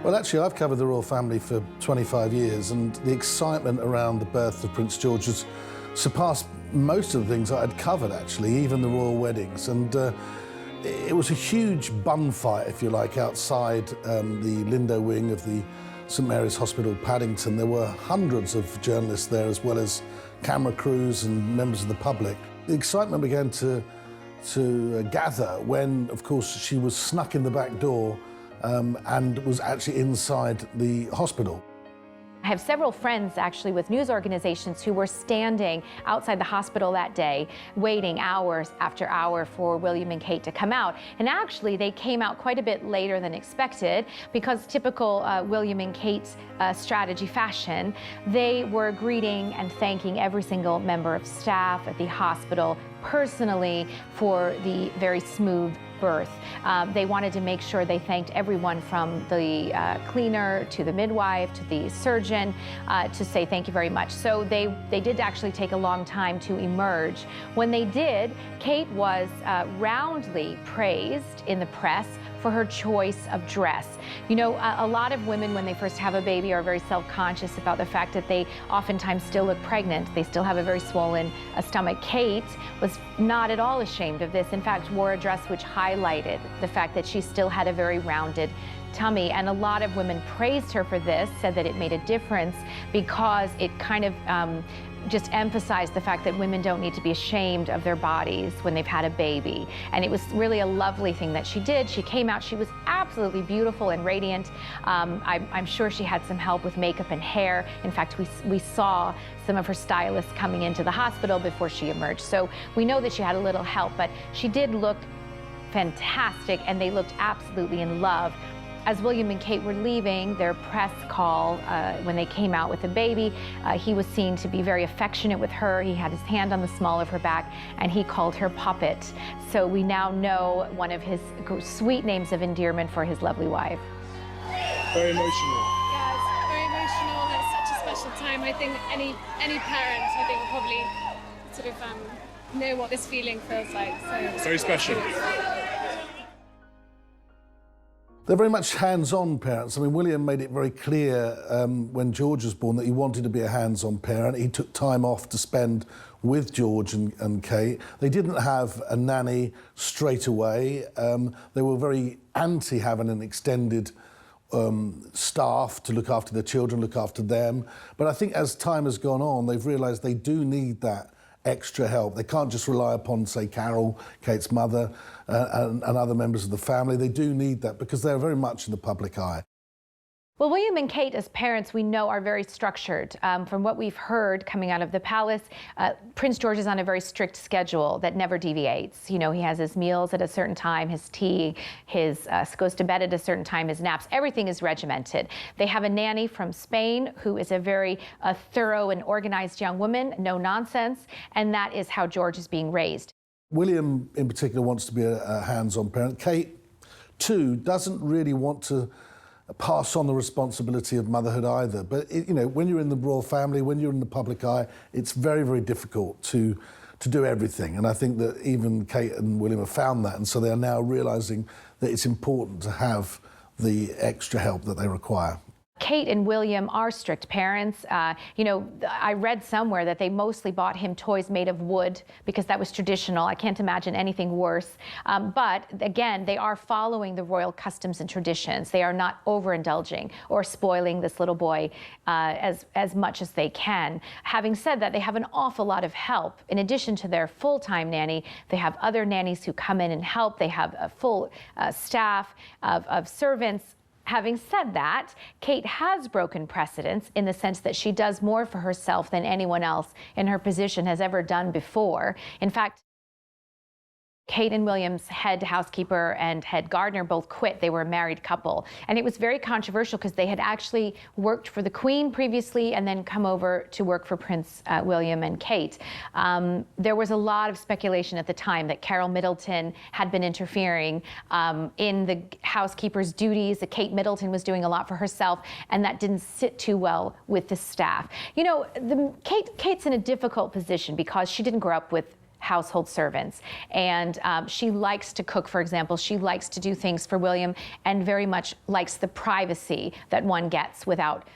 Speaker 7: Well, actually, I've covered the royal family for 25 years, and the excitement around the birth of Prince George has surpassed most of the things I'd covered, actually, even the royal weddings. And it was a huge bun fight, if you like, outside the Lindo wing of the St Mary's Hospital, Paddington. There were hundreds of journalists there, as well as camera crews and members of the public. The excitement began to gather when, of course, she was snuck in the back door and was actually inside the hospital.
Speaker 3: I have several friends actually with news organizations who were standing outside the hospital that day, waiting hours after hour for William and Kate to come out. And actually, they came out quite a bit later than expected because typical William and Kate's strategy fashion, they were greeting and thanking every single member of staff at the hospital personally for the very smooth birth. They wanted to make sure they thanked everyone from the cleaner to the midwife to the surgeon to say thank you very much. So they did actually take a long time to emerge. When they did, Kate was roundly praised in the press for her choice of dress. You know, a lot of women, when they first have a baby, are very self-conscious about the fact that they oftentimes still look pregnant. They still have a very swollen stomach. Kate was not at all ashamed of this. In fact, wore a dress which highlighted the fact that she still had a very rounded tummy. And a lot of women praised her for this, said that it made a difference because it kind of just emphasized the fact that women don't need to be ashamed of their bodies when they've had a baby. And it was really a lovely thing that she did. She came out, she was absolutely beautiful and radiant. I'm sure she had some help with makeup and hair. In fact, we saw some of her stylists coming into the hospital before she emerged. So we know that she had a little help, but she did look fantastic and they looked absolutely in love. As William and Kate were leaving their press call, when they came out with the baby, he was seen to be very affectionate with her. He had his hand on the small of her back, and he called her Puppet. So we now know one of his sweet names of endearment for his lovely wife.
Speaker 10: Very emotional. Yeah, it's very emotional. It's such a special time. I think any parent, I think, will probably sort of know what this feeling feels like. So
Speaker 14: Very special.
Speaker 7: They're very much hands-on parents. I mean, William made it very clear when George was born that he wanted to be a hands-on parent. He took time off to spend with George and Kate. They didn't have a nanny straight away. They were very anti having an extended staff to look after their children, look after them. But I think as time has gone on, they've realised they do need that extra help. They can't just rely upon, say, Carol, Kate's mother, and other members of the family. They do need that because they're very much in the public eye.
Speaker 1: Well, William and Kate, as parents, we know are very structured. From what we've heard coming out of the palace, Prince George is on a very strict schedule that never deviates. You know, he has his meals at a certain time, his tea, his goes to bed at a certain time, his naps. Everything is regimented. They have a nanny from Spain who is a very thorough and organized young woman, no nonsense, and that is how George is being raised.
Speaker 7: William, in particular, wants to be a hands-on parent. Kate, too, doesn't really want to pass on the responsibility of motherhood either. But, you know, when you're in the royal family, when you're in the public eye, it's very, very difficult to do everything. And I think that even Kate and William have found that, and so they are now realising that it's important to have the extra help that they require.
Speaker 1: Kate and William are strict parents. You know, I read somewhere that they mostly bought him toys made of wood because that was traditional. I can't imagine anything worse. But again, they are following the royal customs and traditions. They are not overindulging or spoiling this little boy as much as they can. Having said that, they have an awful lot of help. In addition to their full-time nanny, they have other nannies who come in and help. They have a full staff of servants. Having said that, Kate has broken precedents in the sense that she does more for herself than anyone else in her position has ever done before. In fact, Kate and William's head housekeeper and head gardener both quit. They were a married couple. And it was very controversial because they had actually worked for the Queen previously and then come over to work for Prince William and Kate. There was a lot of speculation at the time that Carol Middleton had been interfering in the housekeeper's duties, that Kate Middleton was doing a lot for herself, and that didn't sit too well with the staff. You know, Kate's in a difficult position because she didn't grow up with household servants. And she likes to cook, for example. She likes to do things for William and very much likes the privacy that one gets without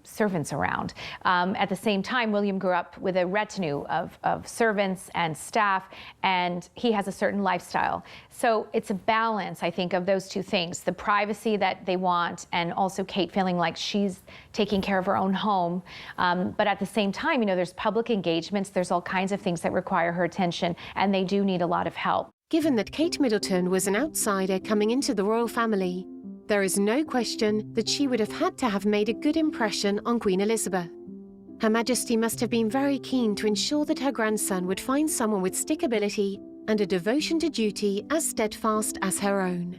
Speaker 1: servants around. At the same time, William grew up with a retinue of servants and staff, and he has a certain lifestyle. So it's a balance, I think, of those two things, the privacy that they want and also Kate feeling like she's taking care of her own home. But at the same time, you know, there's public engagements, there's all kinds of things that require her attention, and they do need a lot of help.
Speaker 5: Given that Kate Middleton was an outsider coming into the royal family, there is no question that she would have had to have made a good impression on Queen Elizabeth. Her Majesty must have been very keen to ensure that her grandson would find someone with stickability and a devotion to duty as steadfast as her own.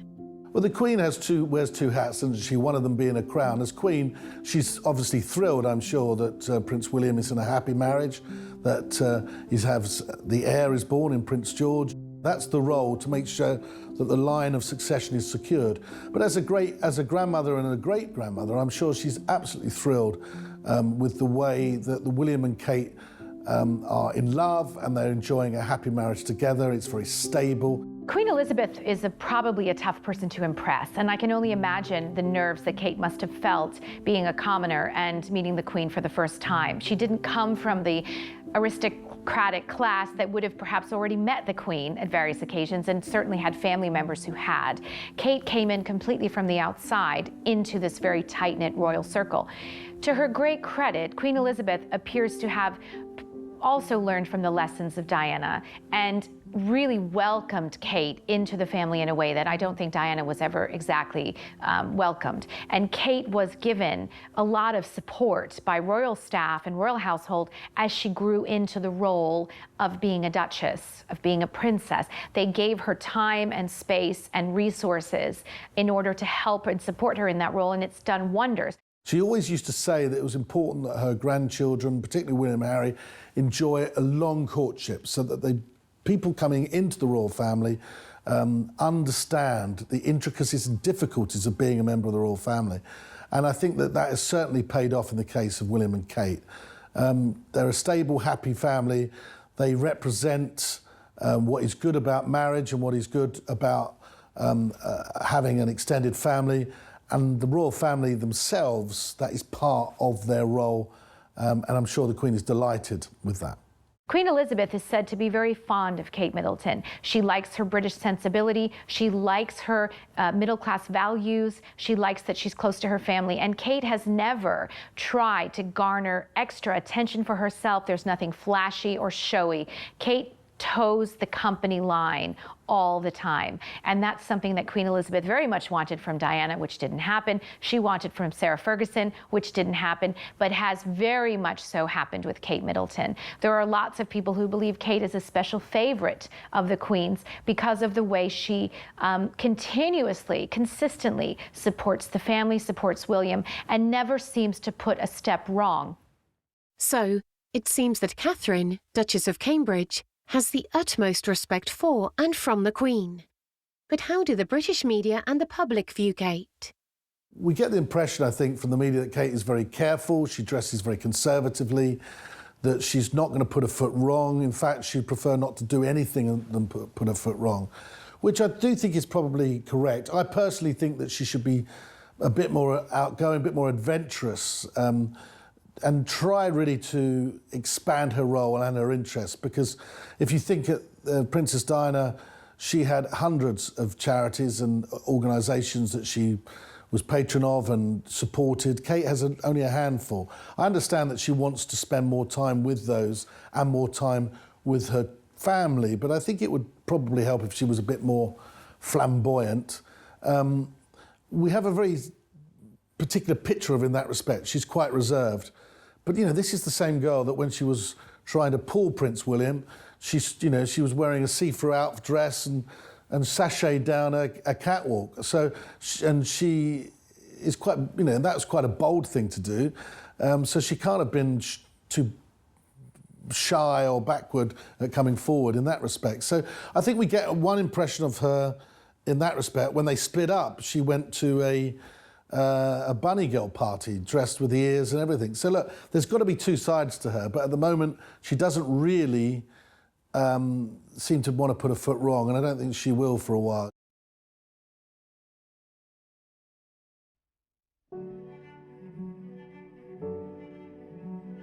Speaker 7: Well, the Queen wears two hats, and one of them being a crown. As Queen, she's obviously thrilled, I'm sure, that Prince William is in a happy marriage, that the heir is born in Prince George. That's the role, to make sure that the line of succession is secured. But as a grandmother and a great-grandmother, I'm sure she's absolutely thrilled with the way that the William and Kate are in love and they're enjoying a happy marriage together. It's very stable.
Speaker 1: Queen Elizabeth is probably a tough person to impress, and I can only imagine the nerves that Kate must have felt being a commoner and meeting the Queen for the first time. She didn't come from the aristocratic class that would have perhaps already met the Queen at various occasions and certainly had family members who had. Kate came in completely from the outside into this very tight-knit royal circle. To her great credit, Queen Elizabeth appears to have also learned from the lessons of Diana and really welcomed Kate into the family in a way that I don't think Diana was ever exactly welcomed. And Kate was given a lot of support by royal staff and royal household as she grew into the role of being a duchess, of being a princess. They gave her time and space and resources in order to help and support her in that role, and it's done wonders.
Speaker 7: She always used to say that it was important that her grandchildren, particularly William and Harry, enjoy a long courtship so that people coming into the royal family understand the intricacies and difficulties of being a member of the royal family. And I think that has certainly paid off in the case of William and Kate. They're a stable, happy family. They represent what is good about marriage and what is good about having an extended family. And the royal family themselves, that is part of their role. And I'm sure the Queen is delighted with that.
Speaker 1: Queen Elizabeth is said to be very fond of Kate Middleton. She likes her British sensibility. She likes her middle-class values. She likes that she's close to her family. And Kate has never tried to garner extra attention for herself. There's nothing flashy or showy. Kate toes the company line all the time. And that's something that Queen Elizabeth very much wanted from Diana, which didn't happen. She wanted from Sarah Ferguson, which didn't happen, but has very much so happened with Kate Middleton. There are lots of people who believe Kate is a special favorite of the Queen's because of the way she continuously, consistently supports the family, supports William, and never seems to put a step wrong.
Speaker 5: So, it seems that Catherine, Duchess of Cambridge, has the utmost respect for and from the Queen. But how do the British media and the public view Kate?
Speaker 7: We get the impression, I think, from the media that Kate is very careful, she dresses very conservatively, that she's not going to put her foot wrong. In fact, she'd prefer not to do anything than put her foot wrong, which I do think is probably correct. I personally think that she should be a bit more outgoing, a bit more adventurous, and try really to expand her role and her interests. Because if you think at Princess Diana, she had hundreds of charities and organisations that she was patron of and supported. Kate has only a handful. I understand that she wants to spend more time with those and more time with her family, but I think it would probably help if she was a bit more flamboyant. We have a very particular picture of her in that respect. She's quite reserved. But, you know, this is the same girl that when she was trying to pull Prince William, she was wearing a see-through out dress and sashayed down a catwalk. So, and she is quite, you know, that was quite a bold thing to do. So she can't have been too shy or backward at coming forward in that respect. So I think we get one impression of her in that respect. When they split up, she went to a bunny girl party, dressed with the ears and everything. So look, there's got to be two sides to her, but at the moment, she doesn't really seem to want to put her foot wrong, and I don't think she will for a while.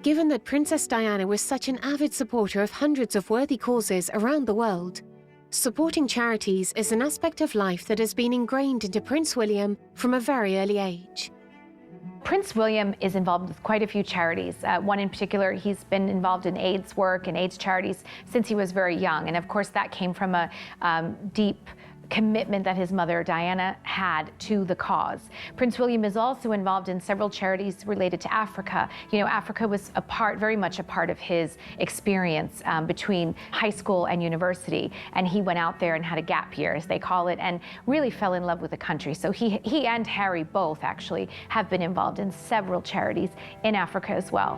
Speaker 5: Given that Princess Diana was such an avid supporter of hundreds of worthy causes around the world, supporting charities is an aspect of life that has been ingrained into Prince William from a very early age.
Speaker 1: Prince William is involved with quite a few charities. One in particular, he's been involved in AIDS work and AIDS charities since he was very young. And of course, that came from a deep commitment that his mother, Diana, had to the cause. Prince William is also involved in several charities related to Africa. You know, Africa was very much a part of his experience between high school and university. And he went out there and had a gap year, as they call it, and really fell in love with the country. So he and Harry both actually have been involved in several charities in Africa as well.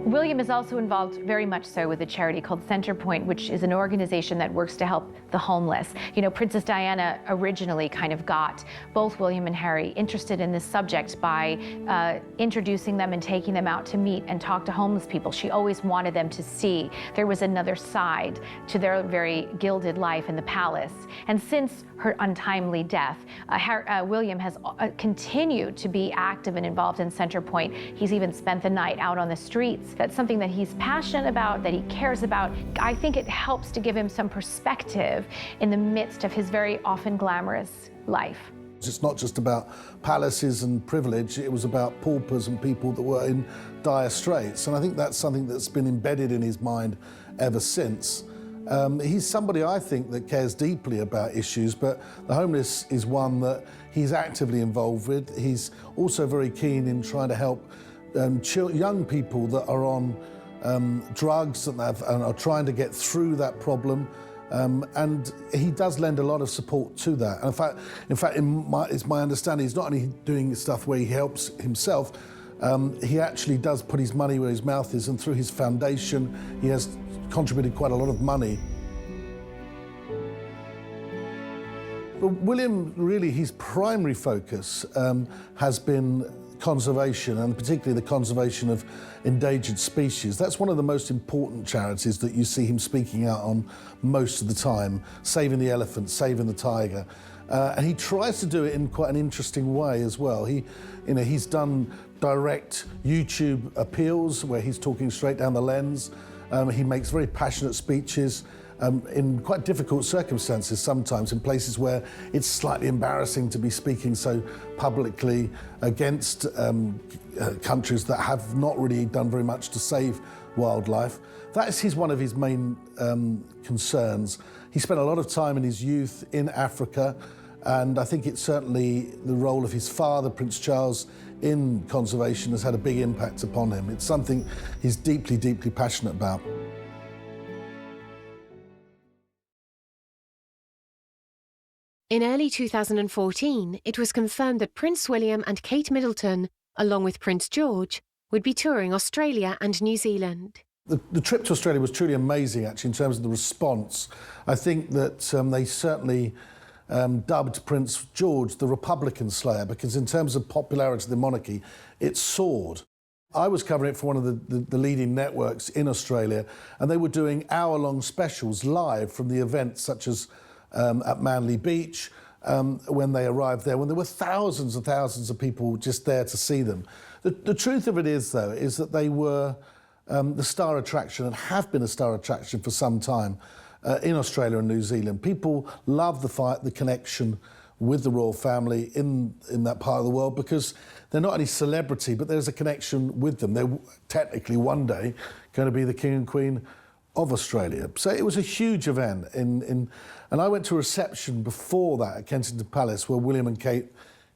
Speaker 1: William is also involved very much so with a charity called Centrepoint, which is an organization that works to help the homeless. You know, Princess Diana originally kind of got both William and Harry interested in this subject by introducing them and taking them out to meet and talk to homeless people. She always wanted them to see there was another side to their very gilded life in the palace. And since her untimely death, William has continued to be active and involved in Centrepoint. He's even spent the night out on the streets. That's something that he's passionate about, that he cares about. I think it helps to give him some perspective in the midst of his very often glamorous life.
Speaker 7: It's not just about palaces and privilege, it was about paupers and people that were in dire straits. And I think that's something that's been embedded in his mind ever since. He's somebody, I think, that cares deeply about issues, but the homeless is one that he's actively involved with. He's also very keen in trying to help young people that are on drugs and are trying to get through that problem. And he does lend a lot of support to that. And in fact, it's my understanding, he's not only doing stuff where he helps himself, he actually does put his money where his mouth is, and through his foundation, he has contributed quite a lot of money. But William, really, his primary focus has been conservation, and particularly the conservation of endangered species. That's one of the most important charities that you see him speaking out on most of the time, saving the elephant, saving the tiger. And he tries to do it in quite an interesting way as well. He's done direct YouTube appeals where he's talking straight down the lens. He makes very passionate speeches, in quite difficult circumstances sometimes, in places where it's slightly embarrassing to be speaking so publicly against countries that have not really done very much to save wildlife. That is one of his main concerns. He spent a lot of time in his youth in Africa, and I think it's certainly the role of his father, Prince Charles, in conservation has had a big impact upon him. It's something he's deeply, deeply passionate about.
Speaker 5: In early 2014, it was confirmed that Prince William and Kate Middleton, along with Prince George, would be touring Australia and New Zealand.
Speaker 7: The trip to Australia was truly amazing, actually, in terms of the response. I think that they certainly dubbed Prince George the Republican Slayer, because in terms of popularity of the monarchy, it soared. I was covering it for one of the leading networks in Australia, and they were doing hour-long specials live from the events, such as at Manly Beach, when they arrived there, when there were thousands and thousands of people just there to see them. The truth of it is, though, is that they were the star attraction, and have been a star attraction for some time in Australia and New Zealand. People love the connection with the royal family in that part of the world, because they're not only celebrity, but there's a connection with them. They're technically one day going to be the King and Queen of Australia. So it was a huge event, and I went to a reception before that at Kensington Palace where William and Kate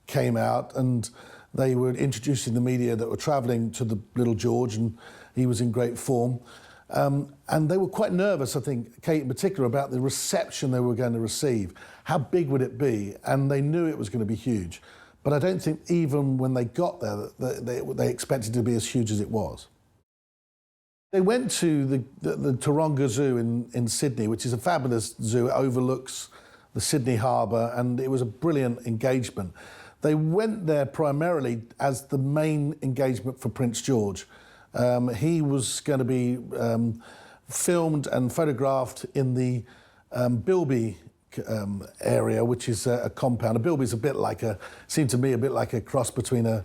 Speaker 7: came out, and they were introducing the media that were travelling to the little George, and he was in great form. And they were quite nervous, I think, Kate in particular, about the reception they were going to receive. How big would it be? And they knew it was going to be huge. But I don't think even when they got there, they expected it to be as huge as it was. They went to the Taronga Zoo in Sydney, which is a fabulous zoo. It overlooks the Sydney Harbour, and it was a brilliant engagement. They went there primarily as the main engagement for Prince George. He was going to be filmed and photographed in the Bilby area, which is a compound. A Bilby's a bit like seemed to me a bit like a cross between a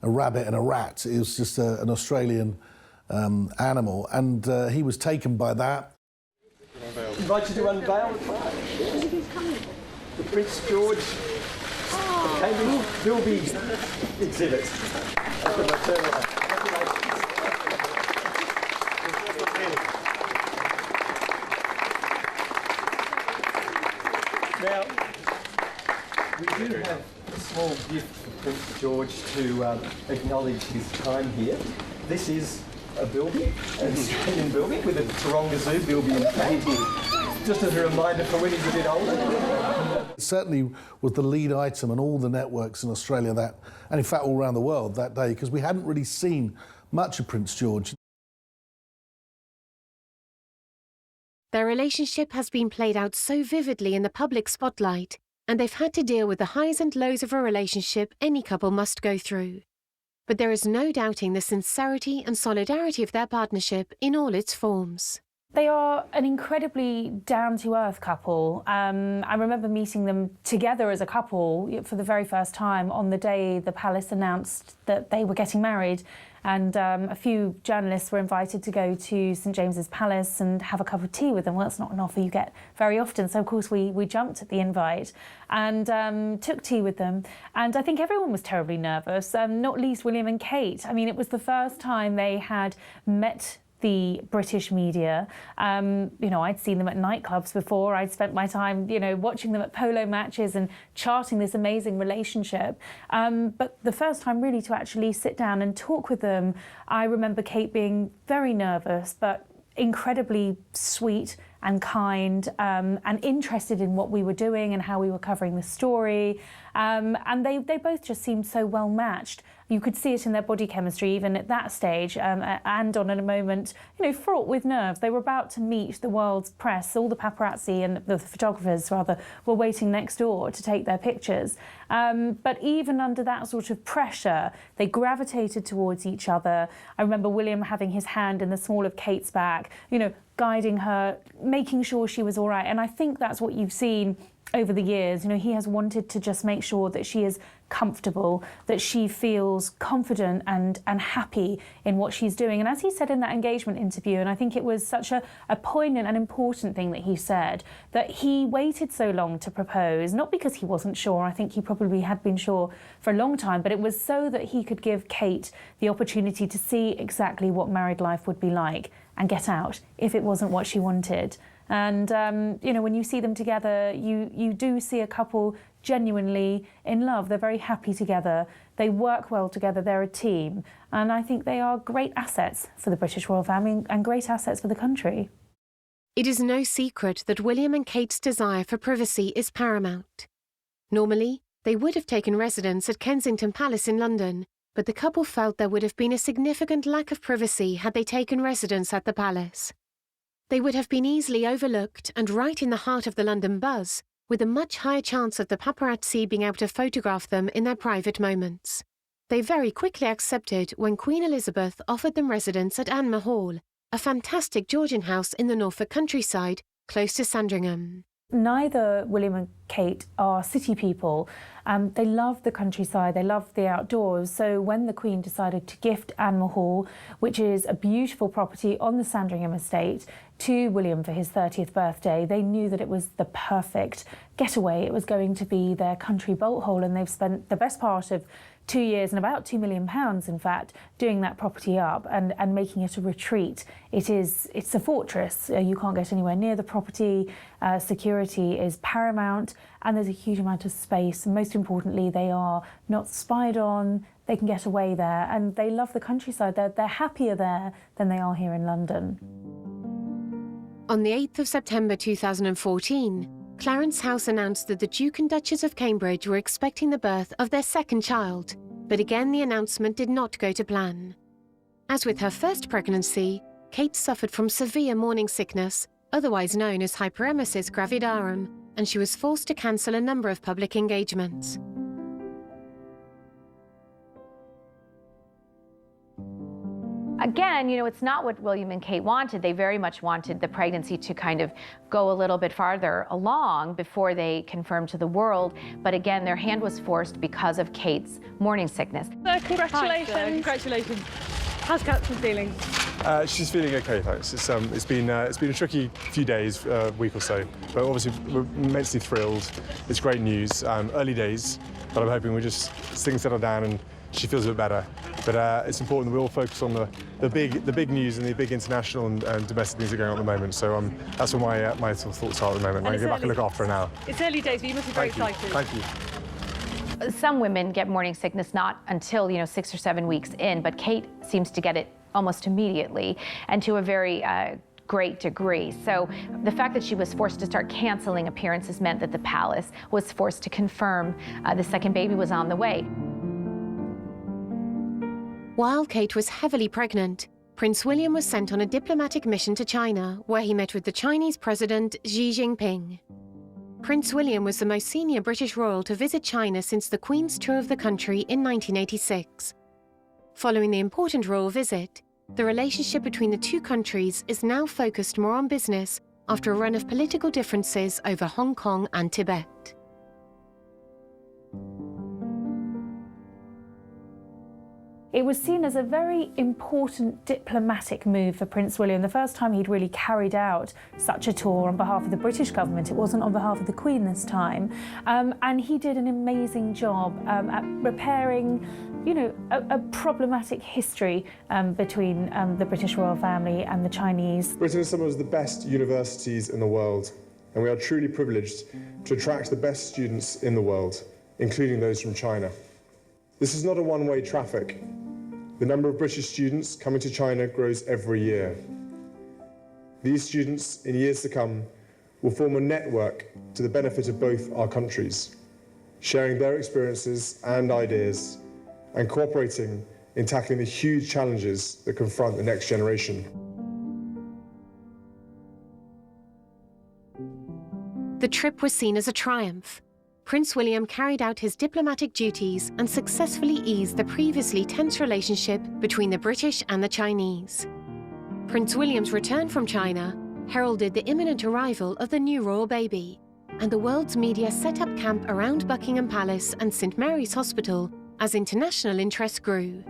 Speaker 7: rabbit and a rat. It was just an Australian animal, and he was taken by that.
Speaker 9: I'd like you to unveil the Prince George Bilby exhibit. Now, we do have a small gift for Prince George to acknowledge his time here. This is a Bilby, an Australian Bilby, with a Taronga Zoo Bilby and Kate. Just as a reminder for when he's a bit older.
Speaker 7: It certainly was the lead item on all the networks in Australia that, and in fact all around the world that day, because we hadn't really seen much of Prince George.
Speaker 5: Their relationship has been played out so vividly in the public spotlight, and they've had to deal with the highs and lows of a relationship any couple must go through. But there is no doubting the sincerity and solidarity of their partnership in all its forms.
Speaker 15: They are an incredibly down-to-earth couple. I remember meeting them together as a couple for the very first time on the day the palace announced that they were getting married. And a few journalists were invited to go to St James's Palace and have a cup of tea with them. Well, that's not an offer you get very often. So, of course, we jumped at the invite and took tea with them. And I think everyone was terribly nervous, not least William and Kate. I mean, it was the first time they had met the British media. You know, I'd seen them at nightclubs before. I'd spent my time, you know, watching them at polo matches and charting this amazing relationship. But the first time really to actually sit down and talk with them, I remember Kate being very nervous, but incredibly sweet and kind and interested in what we were doing and how we were covering the story. And they both just seemed so well matched. You could see it in their body chemistry even at that stage, and on a moment, you know, fraught with nerves. They were about to meet the world's press. All the paparazzi and the photographers, rather, were waiting next door to take their pictures. But even under that sort of pressure, they gravitated towards each other. I remember William having his hand in the small of Kate's back, you know, guiding her, making sure she was all right. And I think that's what you've seen over the years. You know, he has wanted to just make sure that she is comfortable, that she feels confident and happy in what she's doing. And as he said in that engagement interview, and I think it was such a poignant and important thing that he said, that he waited so long to propose, not because he wasn't sure, I think he probably had been sure for a long time, but it was so that he could give Kate the opportunity to see exactly what married life would be like and get out if it wasn't what she wanted. And, you know, when you see them together, you do see a couple genuinely in love. They're very happy together. They work well together. They're a team. And I think they are great assets for the British royal family and great assets for the country.
Speaker 5: It is no secret that William and Kate's desire for privacy is paramount. Normally, they would have taken residence at Kensington Palace in London, but the couple felt there would have been a significant lack of privacy had they taken residence at the palace. They would have been easily overlooked and right in the heart of the London buzz, with a much higher chance of the paparazzi being able to photograph them in their private moments. They very quickly accepted when Queen Elizabeth offered them residence at Anmer Hall, a fantastic Georgian house in the Norfolk countryside, close to Sandringham.
Speaker 15: Neither William and Kate are city people. They love the countryside, they love the outdoors. So when the Queen decided to gift Anmer Hall, which is a beautiful property on the Sandringham estate, to William for his 30th birthday, they knew that it was the perfect getaway. It was going to be their country bolt hole, and they've spent the best part of 2 years and about £2 million, in fact, doing that property up and making it a retreat. It's a fortress. You can't get anywhere near the property. Security is paramount, and there's a huge amount of space. And most importantly, they are not spied on. They can get away there, and they love the countryside. They're happier there than they are here in London.
Speaker 5: On the 8th of September 2014, Clarence House announced that the Duke and Duchess of Cambridge were expecting the birth of their second child, but again the announcement did not go to plan. As with her first pregnancy, Kate suffered from severe morning sickness, otherwise known as hyperemesis gravidarum, and she was forced to cancel a number of public engagements.
Speaker 1: Again, you know, it's not what William and Kate wanted. They very much wanted the pregnancy to kind of go a little bit farther along before they confirmed to the world. But again, their hand was forced because of Kate's morning sickness.
Speaker 24: Congratulations. Congratulations. How's Catherine feeling?
Speaker 16: She's feeling okay, thanks. It's been a tricky few days, week or so, but obviously we're immensely thrilled. It's great news. Early days, but I'm hoping things settle down and she feels a bit better. But it's important that we all focus on the big news and the big international and domestic things that are going on at the moment. So that's where my sort of thoughts are at the moment. I'm going to go back and look after her now.
Speaker 24: It's early days, but you must be very excited.
Speaker 16: Thank you.
Speaker 1: Some women get morning sickness not until, 6 or 7 weeks in, but Kate seems to get it almost immediately and to a very great degree. So the fact that she was forced to start canceling appearances meant that the palace was forced to confirm the second baby was on the way.
Speaker 5: While Kate was heavily pregnant, Prince William was sent on a diplomatic mission to China, where he met with the Chinese President Xi Jinping. Prince William was the most senior British royal to visit China since the Queen's tour of the country in 1986. Following the important royal visit, the relationship between the two countries is now focused more on business after a run of political differences over Hong Kong and Tibet.
Speaker 15: It was seen as a very important diplomatic move for Prince William, the first time he'd really carried out such a tour on behalf of the British government. It wasn't on behalf of the Queen this time. And he did an amazing job at repairing, a problematic history between the British royal family and the Chinese.
Speaker 17: Britain has some of the best universities in the world, and we are truly privileged to attract the best students in the world, including those from China. This is not a one-way traffic. The number of British students coming to China grows every year. These students, in years to come, will form a network to the benefit of both our countries, sharing their experiences and ideas, and cooperating in tackling the huge challenges that confront the next generation.
Speaker 5: The trip was seen as a triumph. Prince William carried out his diplomatic duties and successfully eased the previously tense relationship between the British and the Chinese. Prince William's return from China heralded the imminent arrival of the new royal baby, and the world's media set up camp around Buckingham Palace and St Mary's Hospital as international interest grew.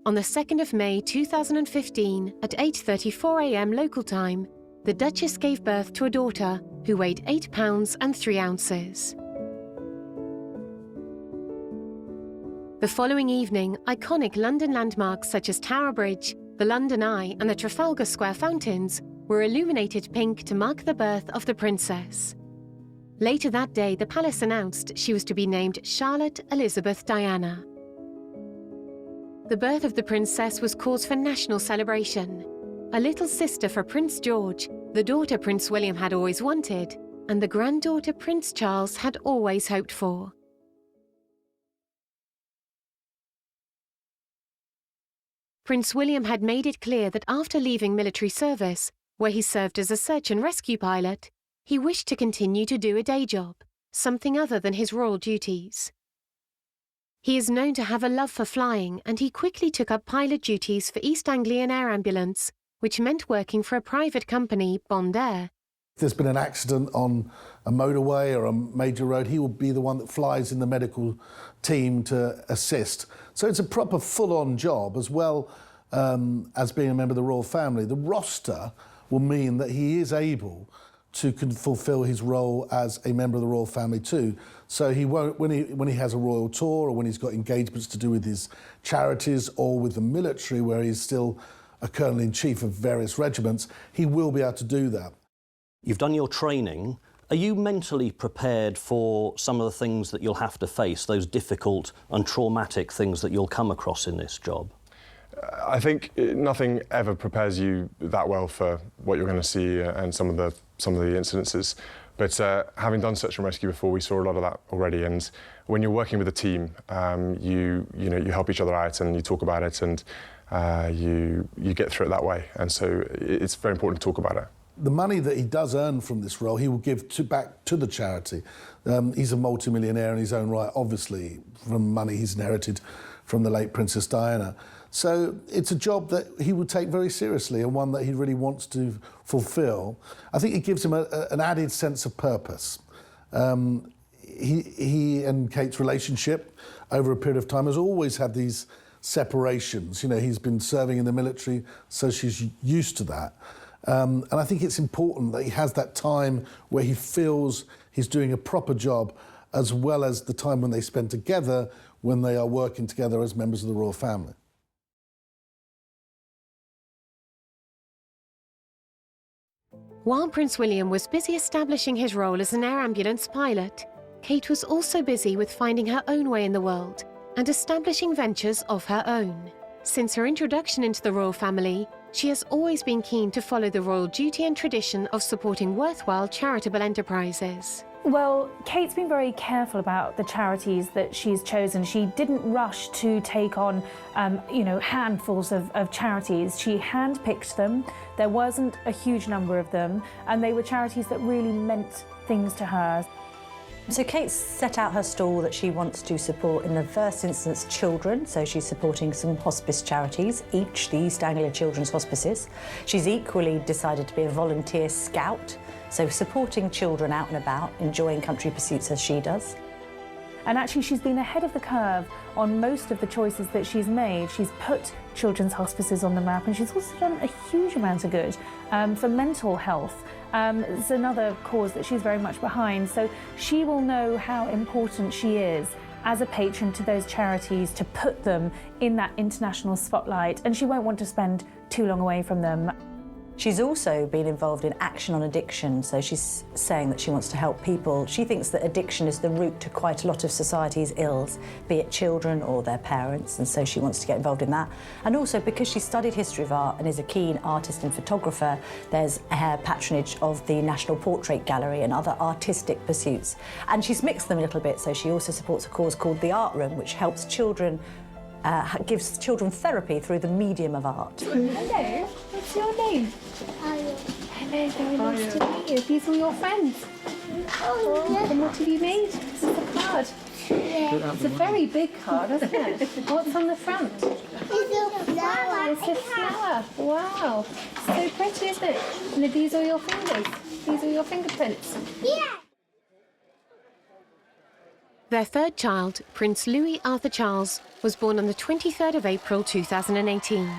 Speaker 5: On the 2nd of May 2015, at 8:34 a.m. local time, the Duchess gave birth to a daughter who weighed 8 pounds and 3 ounces. The following evening, iconic London landmarks such as Tower Bridge, the London Eye and the Trafalgar Square fountains were illuminated pink to mark the birth of the princess. Later that day, the palace announced she was to be named Charlotte Elizabeth Diana. The birth of the princess was cause for national celebration. A little sister for Prince George, the daughter Prince William had always wanted, and the granddaughter Prince Charles had always hoped for. Prince William had made it clear that after leaving military service, where he served as a search and rescue pilot, he wished to continue to do a day job, something other than his royal duties. He is known to have a love for flying, and he quickly took up pilot duties for East Anglian Air Ambulance, which meant working for a private company, Bond Air.
Speaker 7: If there's been an accident on a motorway or a major road, he will be the one that flies in the medical team to assist. So it's a proper full-on job, as well as being a member of the royal family. The roster will mean that he is able to fulfil his role as a member of the royal family too. So he won't, when he has a royal tour or when he's got engagements to do with his charities or with the military, where he's still a colonel-in-chief of various regiments, he will be able to do that.
Speaker 4: You've done your training. Are you mentally prepared for some of the things that you'll have to face, those difficult and traumatic things that you'll come across in this job?
Speaker 16: I think nothing ever prepares you that well for what you're going to see and some of the incidences. But having done search and rescue before, we saw a lot of that already. And when you're working with a team, you help each other out and you talk about it, and you get through it that way. And so it's very important to talk about it.
Speaker 7: The money that he does earn from this role, he will give back to the charity. He's a multimillionaire in his own right, obviously, from money he's inherited from the late Princess Diana. So it's a job that he will take very seriously and one that he really wants to fulfil. I think it gives him an added sense of purpose. He and Kate's relationship over a period of time has always had these separations. You know, he's been serving in the military, so she's used to that. And I think it's important that he has that time where he feels he's doing a proper job, as well as the time when they spend together, when they are working together as members of the royal family.
Speaker 5: While Prince William was busy establishing his role as an air ambulance pilot, Kate was also busy with finding her own way in the world and establishing ventures of her own. Since her introduction into the royal family, she has always been keen to follow the royal duty and tradition of supporting worthwhile charitable enterprises.
Speaker 15: Well, Kate's been very careful about the charities that she's chosen. She didn't rush to take on, handfuls of charities. She handpicked them. There wasn't a huge number of them, and they were charities that really meant things to her.
Speaker 8: So Kate's set out her stall that she wants to support, in the first instance, children. So she's supporting some hospice charities, each the East Anglia Children's Hospices. She's equally decided to be a volunteer scout, so supporting children out and about, enjoying country pursuits as she does.
Speaker 15: And actually she's been ahead of the curve on most of the choices that she's made. She's put children's hospices on the map, and she's also done a huge amount of good for mental health. It's another cause that she's very much behind. So she will know how important she is as a patron to those charities, to put them in that international spotlight, and she won't want to spend too long away from them.
Speaker 8: She's also been involved in action on addiction, so she's saying that she wants to help people. She thinks that addiction is the root to quite a lot of society's ills, be it children or their parents, and so she wants to get involved in that. And also, because she studied history of art and is a keen artist and photographer, there's her patronage of the National Portrait Gallery and other artistic pursuits. And she's mixed them a little bit, so she also supports a cause called the Art Room, which helps children, gives children therapy through the medium of art.
Speaker 10: Hello, what's your name? Hello, very nice to meet you. These are your friends. Oh, yeah. And what have you made? This is a card.
Speaker 2: It's a very big card, isn't it? What's on the front?
Speaker 11: It's a flower.
Speaker 2: It's a flower. Wow. So pretty, isn't it? And are these all your fingers? These are your fingerprints?
Speaker 11: Yeah.
Speaker 5: Their third child, Prince Louis Arthur Charles, was born on the 23rd of April 2018.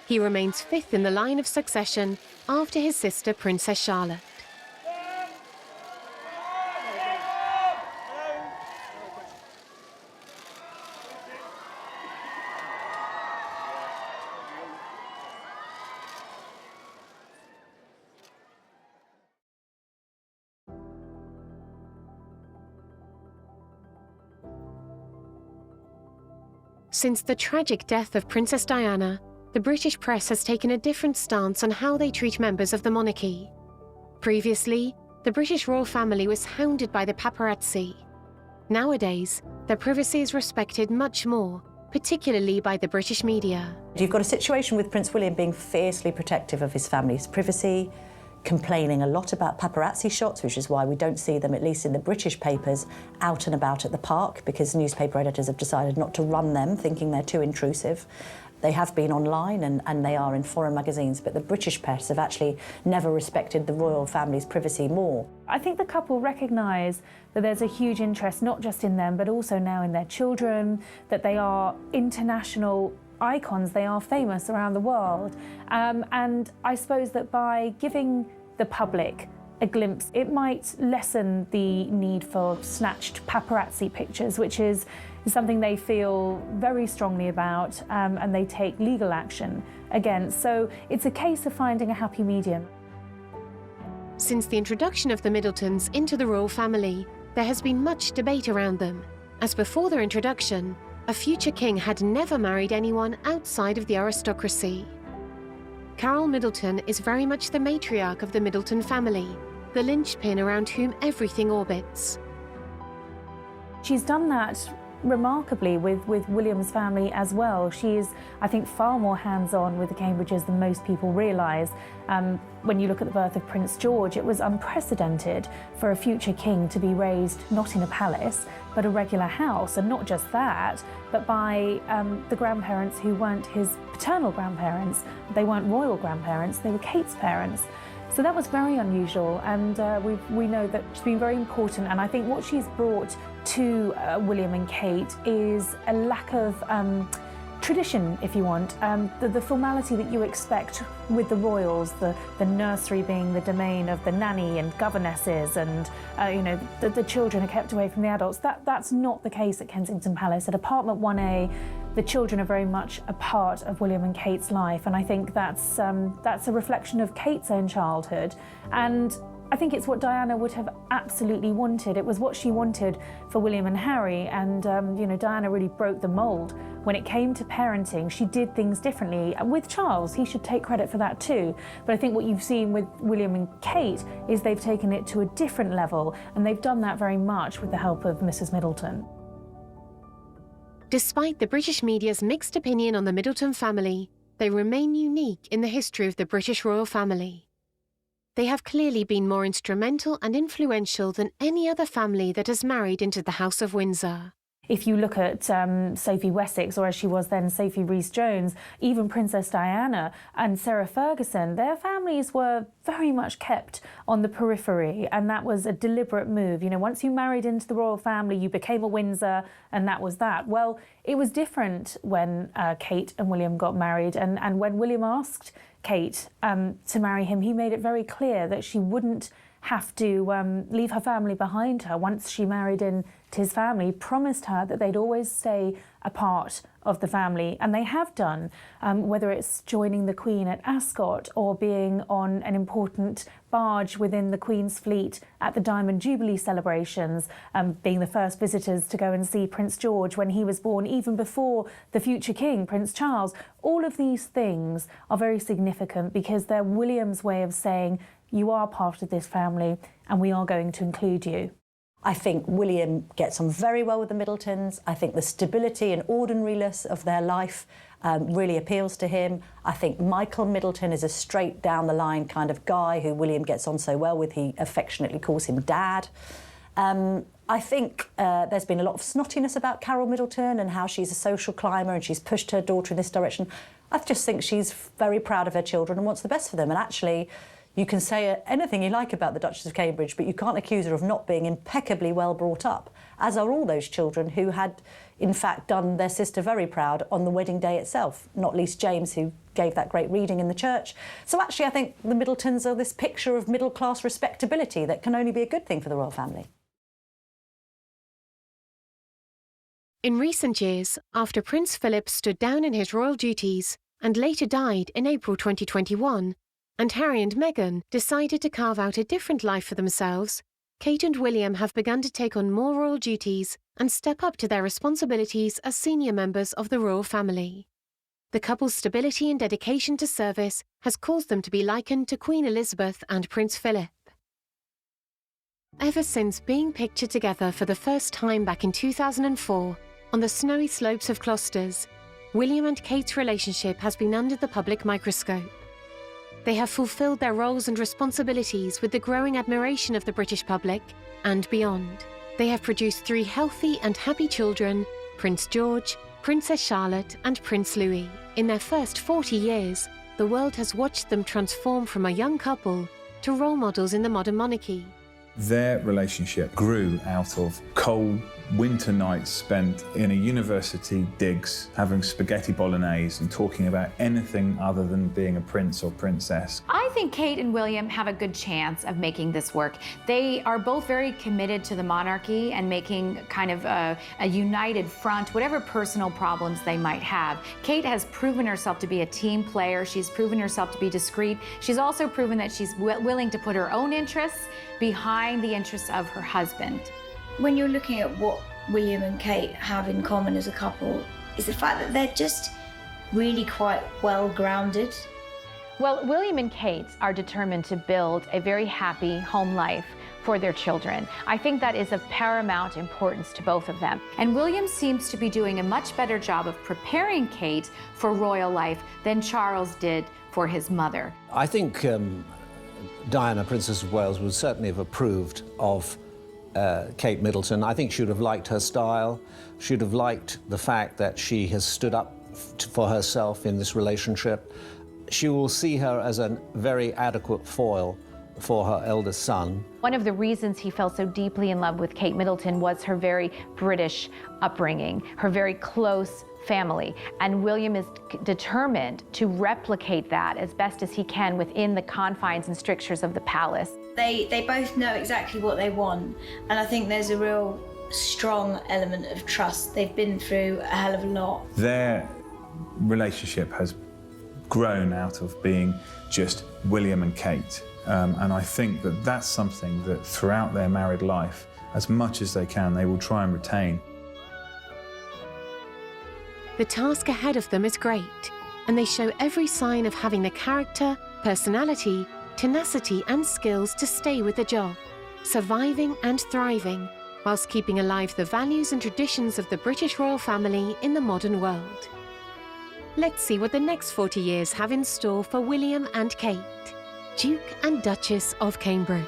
Speaker 5: He remains fifth in the line of succession after his sister, Princess Charlotte. Since the tragic death of Princess Diana, the British press has taken a different stance on how they treat members of the monarchy. Previously, the British royal family was hounded by the paparazzi. Nowadays, their privacy is respected much more, particularly by the British media.
Speaker 8: You've got a situation with Prince William being fiercely protective of his family's privacy, complaining a lot about paparazzi shots, which is why we don't see them, at least in the British papers, out and about at the park, because newspaper editors have decided not to run them, thinking they're too intrusive. They have been online and they are in foreign magazines, but the British press have actually never respected the royal family's privacy more.
Speaker 15: I think the couple recognise that there's a huge interest not just in them, but also now in their children, that they are international icons, they are famous around the world. And I suppose that by giving the public a glimpse, it might lessen the need for snatched paparazzi pictures, which is something they feel very strongly about, and they take legal action against. So it's a case of finding a happy medium.
Speaker 5: Since the introduction of the Middletons into the royal family, there has been much debate around them, as before their introduction, a future king had never married anyone outside of the aristocracy. Carol Middleton is very much the matriarch of the Middleton family, the linchpin around whom everything orbits.
Speaker 15: She's done that remarkably with William's family as well. She is, I think, far more hands-on with the Cambridges than most people realise. When you look at the birth of Prince George, it was unprecedented for a future king to be raised not in a palace, but a regular house, and not just that, but by the grandparents who weren't his paternal grandparents. They weren't royal grandparents, they were Kate's parents. So that was very unusual, and we know that she's been very important, and I think what she's brought to William and Kate is a lack of tradition, if you want, the formality that you expect with the royals, the nursery being the domain of the nanny and governesses, and you know, the children are kept away from the adults. That's not the case at Kensington Palace. At apartment 1A, the children are very much a part of William and Kate's life, and I think that's a reflection of Kate's own childhood. And I think it's what Diana would have absolutely wanted. It was what she wanted for William and Harry, and you know, Diana really broke the mould. When it came to parenting, she did things differently. With Charles, he should take credit for that too. But I think what you've seen with William and Kate is they've taken it to a different level, and they've done that very much with the help of Mrs. Middleton.
Speaker 5: Despite the British media's mixed opinion on the Middleton family, they remain unique in the history of the British royal family. They have clearly been more instrumental and influential than any other family that has married into the House of Windsor.
Speaker 15: If you look at Sophie Wessex, or as she was then, Sophie Rhys-Jones, even Princess Diana and Sarah Ferguson, their families were very much kept on the periphery, and that was a deliberate move. You know, once you married into the royal family, you became a Windsor, and that was that. Well, it was different when Kate and William got married, and when William asked Kate to marry him, he made it very clear that she wouldn't have to leave her family behind her once she married into his family. Promised her that they'd always stay a part of the family, and they have done, whether it's joining the Queen at Ascot or being on an important barge within the Queen's fleet at the Diamond Jubilee celebrations, being the first visitors to go and see Prince George when he was born, even before the future king, Prince Charles. All of these things are very significant because they're William's way of saying, you are part of this family and we are going to include you.
Speaker 8: I think William gets on very well with the Middletons. I think the stability and ordinariness of their life really appeals to him. I think Michael Middleton is a straight down the line kind of guy who William gets on so well with. He affectionately calls him Dad. I think there's been a lot of snottiness about Carol Middleton and how she's a social climber and she's pushed her daughter in this direction. I just think she's very proud of her children and wants the best for them. And actually, you can say anything you like about the Duchess of Cambridge, but you can't accuse her of not being impeccably well brought up, as are all those children who had, in fact, done their sister very proud on the wedding day itself, not least James, who gave that great reading in the church. So actually, I think the Middletons are this picture of middle-class respectability that can only be a good thing for the royal family.
Speaker 5: In recent years, after Prince Philip stood down in his royal duties and later died in April 2021, and Harry and Meghan decided to carve out a different life for themselves, Kate and William have begun to take on more royal duties and step up to their responsibilities as senior members of the royal family. The couple's stability and dedication to service has caused them to be likened to Queen Elizabeth and Prince Philip. Ever since being pictured together for the first time back in 2004 on the snowy slopes of Closters, William and Kate's relationship has been under the public microscope. They have fulfilled their roles and responsibilities with the growing admiration of the British public and beyond. They have produced 3 healthy and happy children, Prince George, Princess Charlotte and Prince Louis. In their first 40 years, the world has watched them transform from a young couple to role models in the modern monarchy.
Speaker 12: Their relationship grew out of cold winter nights spent in a university digs having spaghetti bolognese and talking about anything other than being a prince or princess.
Speaker 3: I think Kate and William have a good chance of making this work. They are both very committed to the monarchy and making kind of a united front, whatever personal problems they might have. Kate has proven herself to be a team player. She's proven herself to be discreet. She's also proven that she's willing to put her own interests behind the interests of her husband.
Speaker 13: When you're looking at what William and Kate have in common as a couple, is the fact that they're just really quite well grounded.
Speaker 1: Well, William and Kate are determined to build a very happy home life for their children. I think that is of paramount importance to both of them.
Speaker 3: And William seems to be doing a much better job of preparing Kate for royal life than Charles did for his mother.
Speaker 18: I think Diana, Princess of Wales, would certainly have approved of Kate Middleton. I think she would have liked her style. She would have liked the fact that she has stood up for herself in this relationship. She will see her as a very adequate foil for her eldest son.
Speaker 1: One of the reasons he fell so deeply in love with Kate Middleton was her very British upbringing, her very close family. And William is determined to replicate that as best as he can within the confines and strictures of the palace.
Speaker 13: They both know exactly what they want, and I think there's a real strong element of trust. They've been through a hell of a lot.
Speaker 12: Their relationship has grown out of being just William and Kate. And I think that that's something that throughout their married life, as much as they can, they will try and retain.
Speaker 5: The task ahead of them is great, and they show every sign of having the character, personality, tenacity and skills to stay with the job, surviving and thriving, whilst keeping alive the values and traditions of the British royal family in the modern world. Let's see what the next 40 years have in store for William and Kate, Duke and Duchess of Cambridge.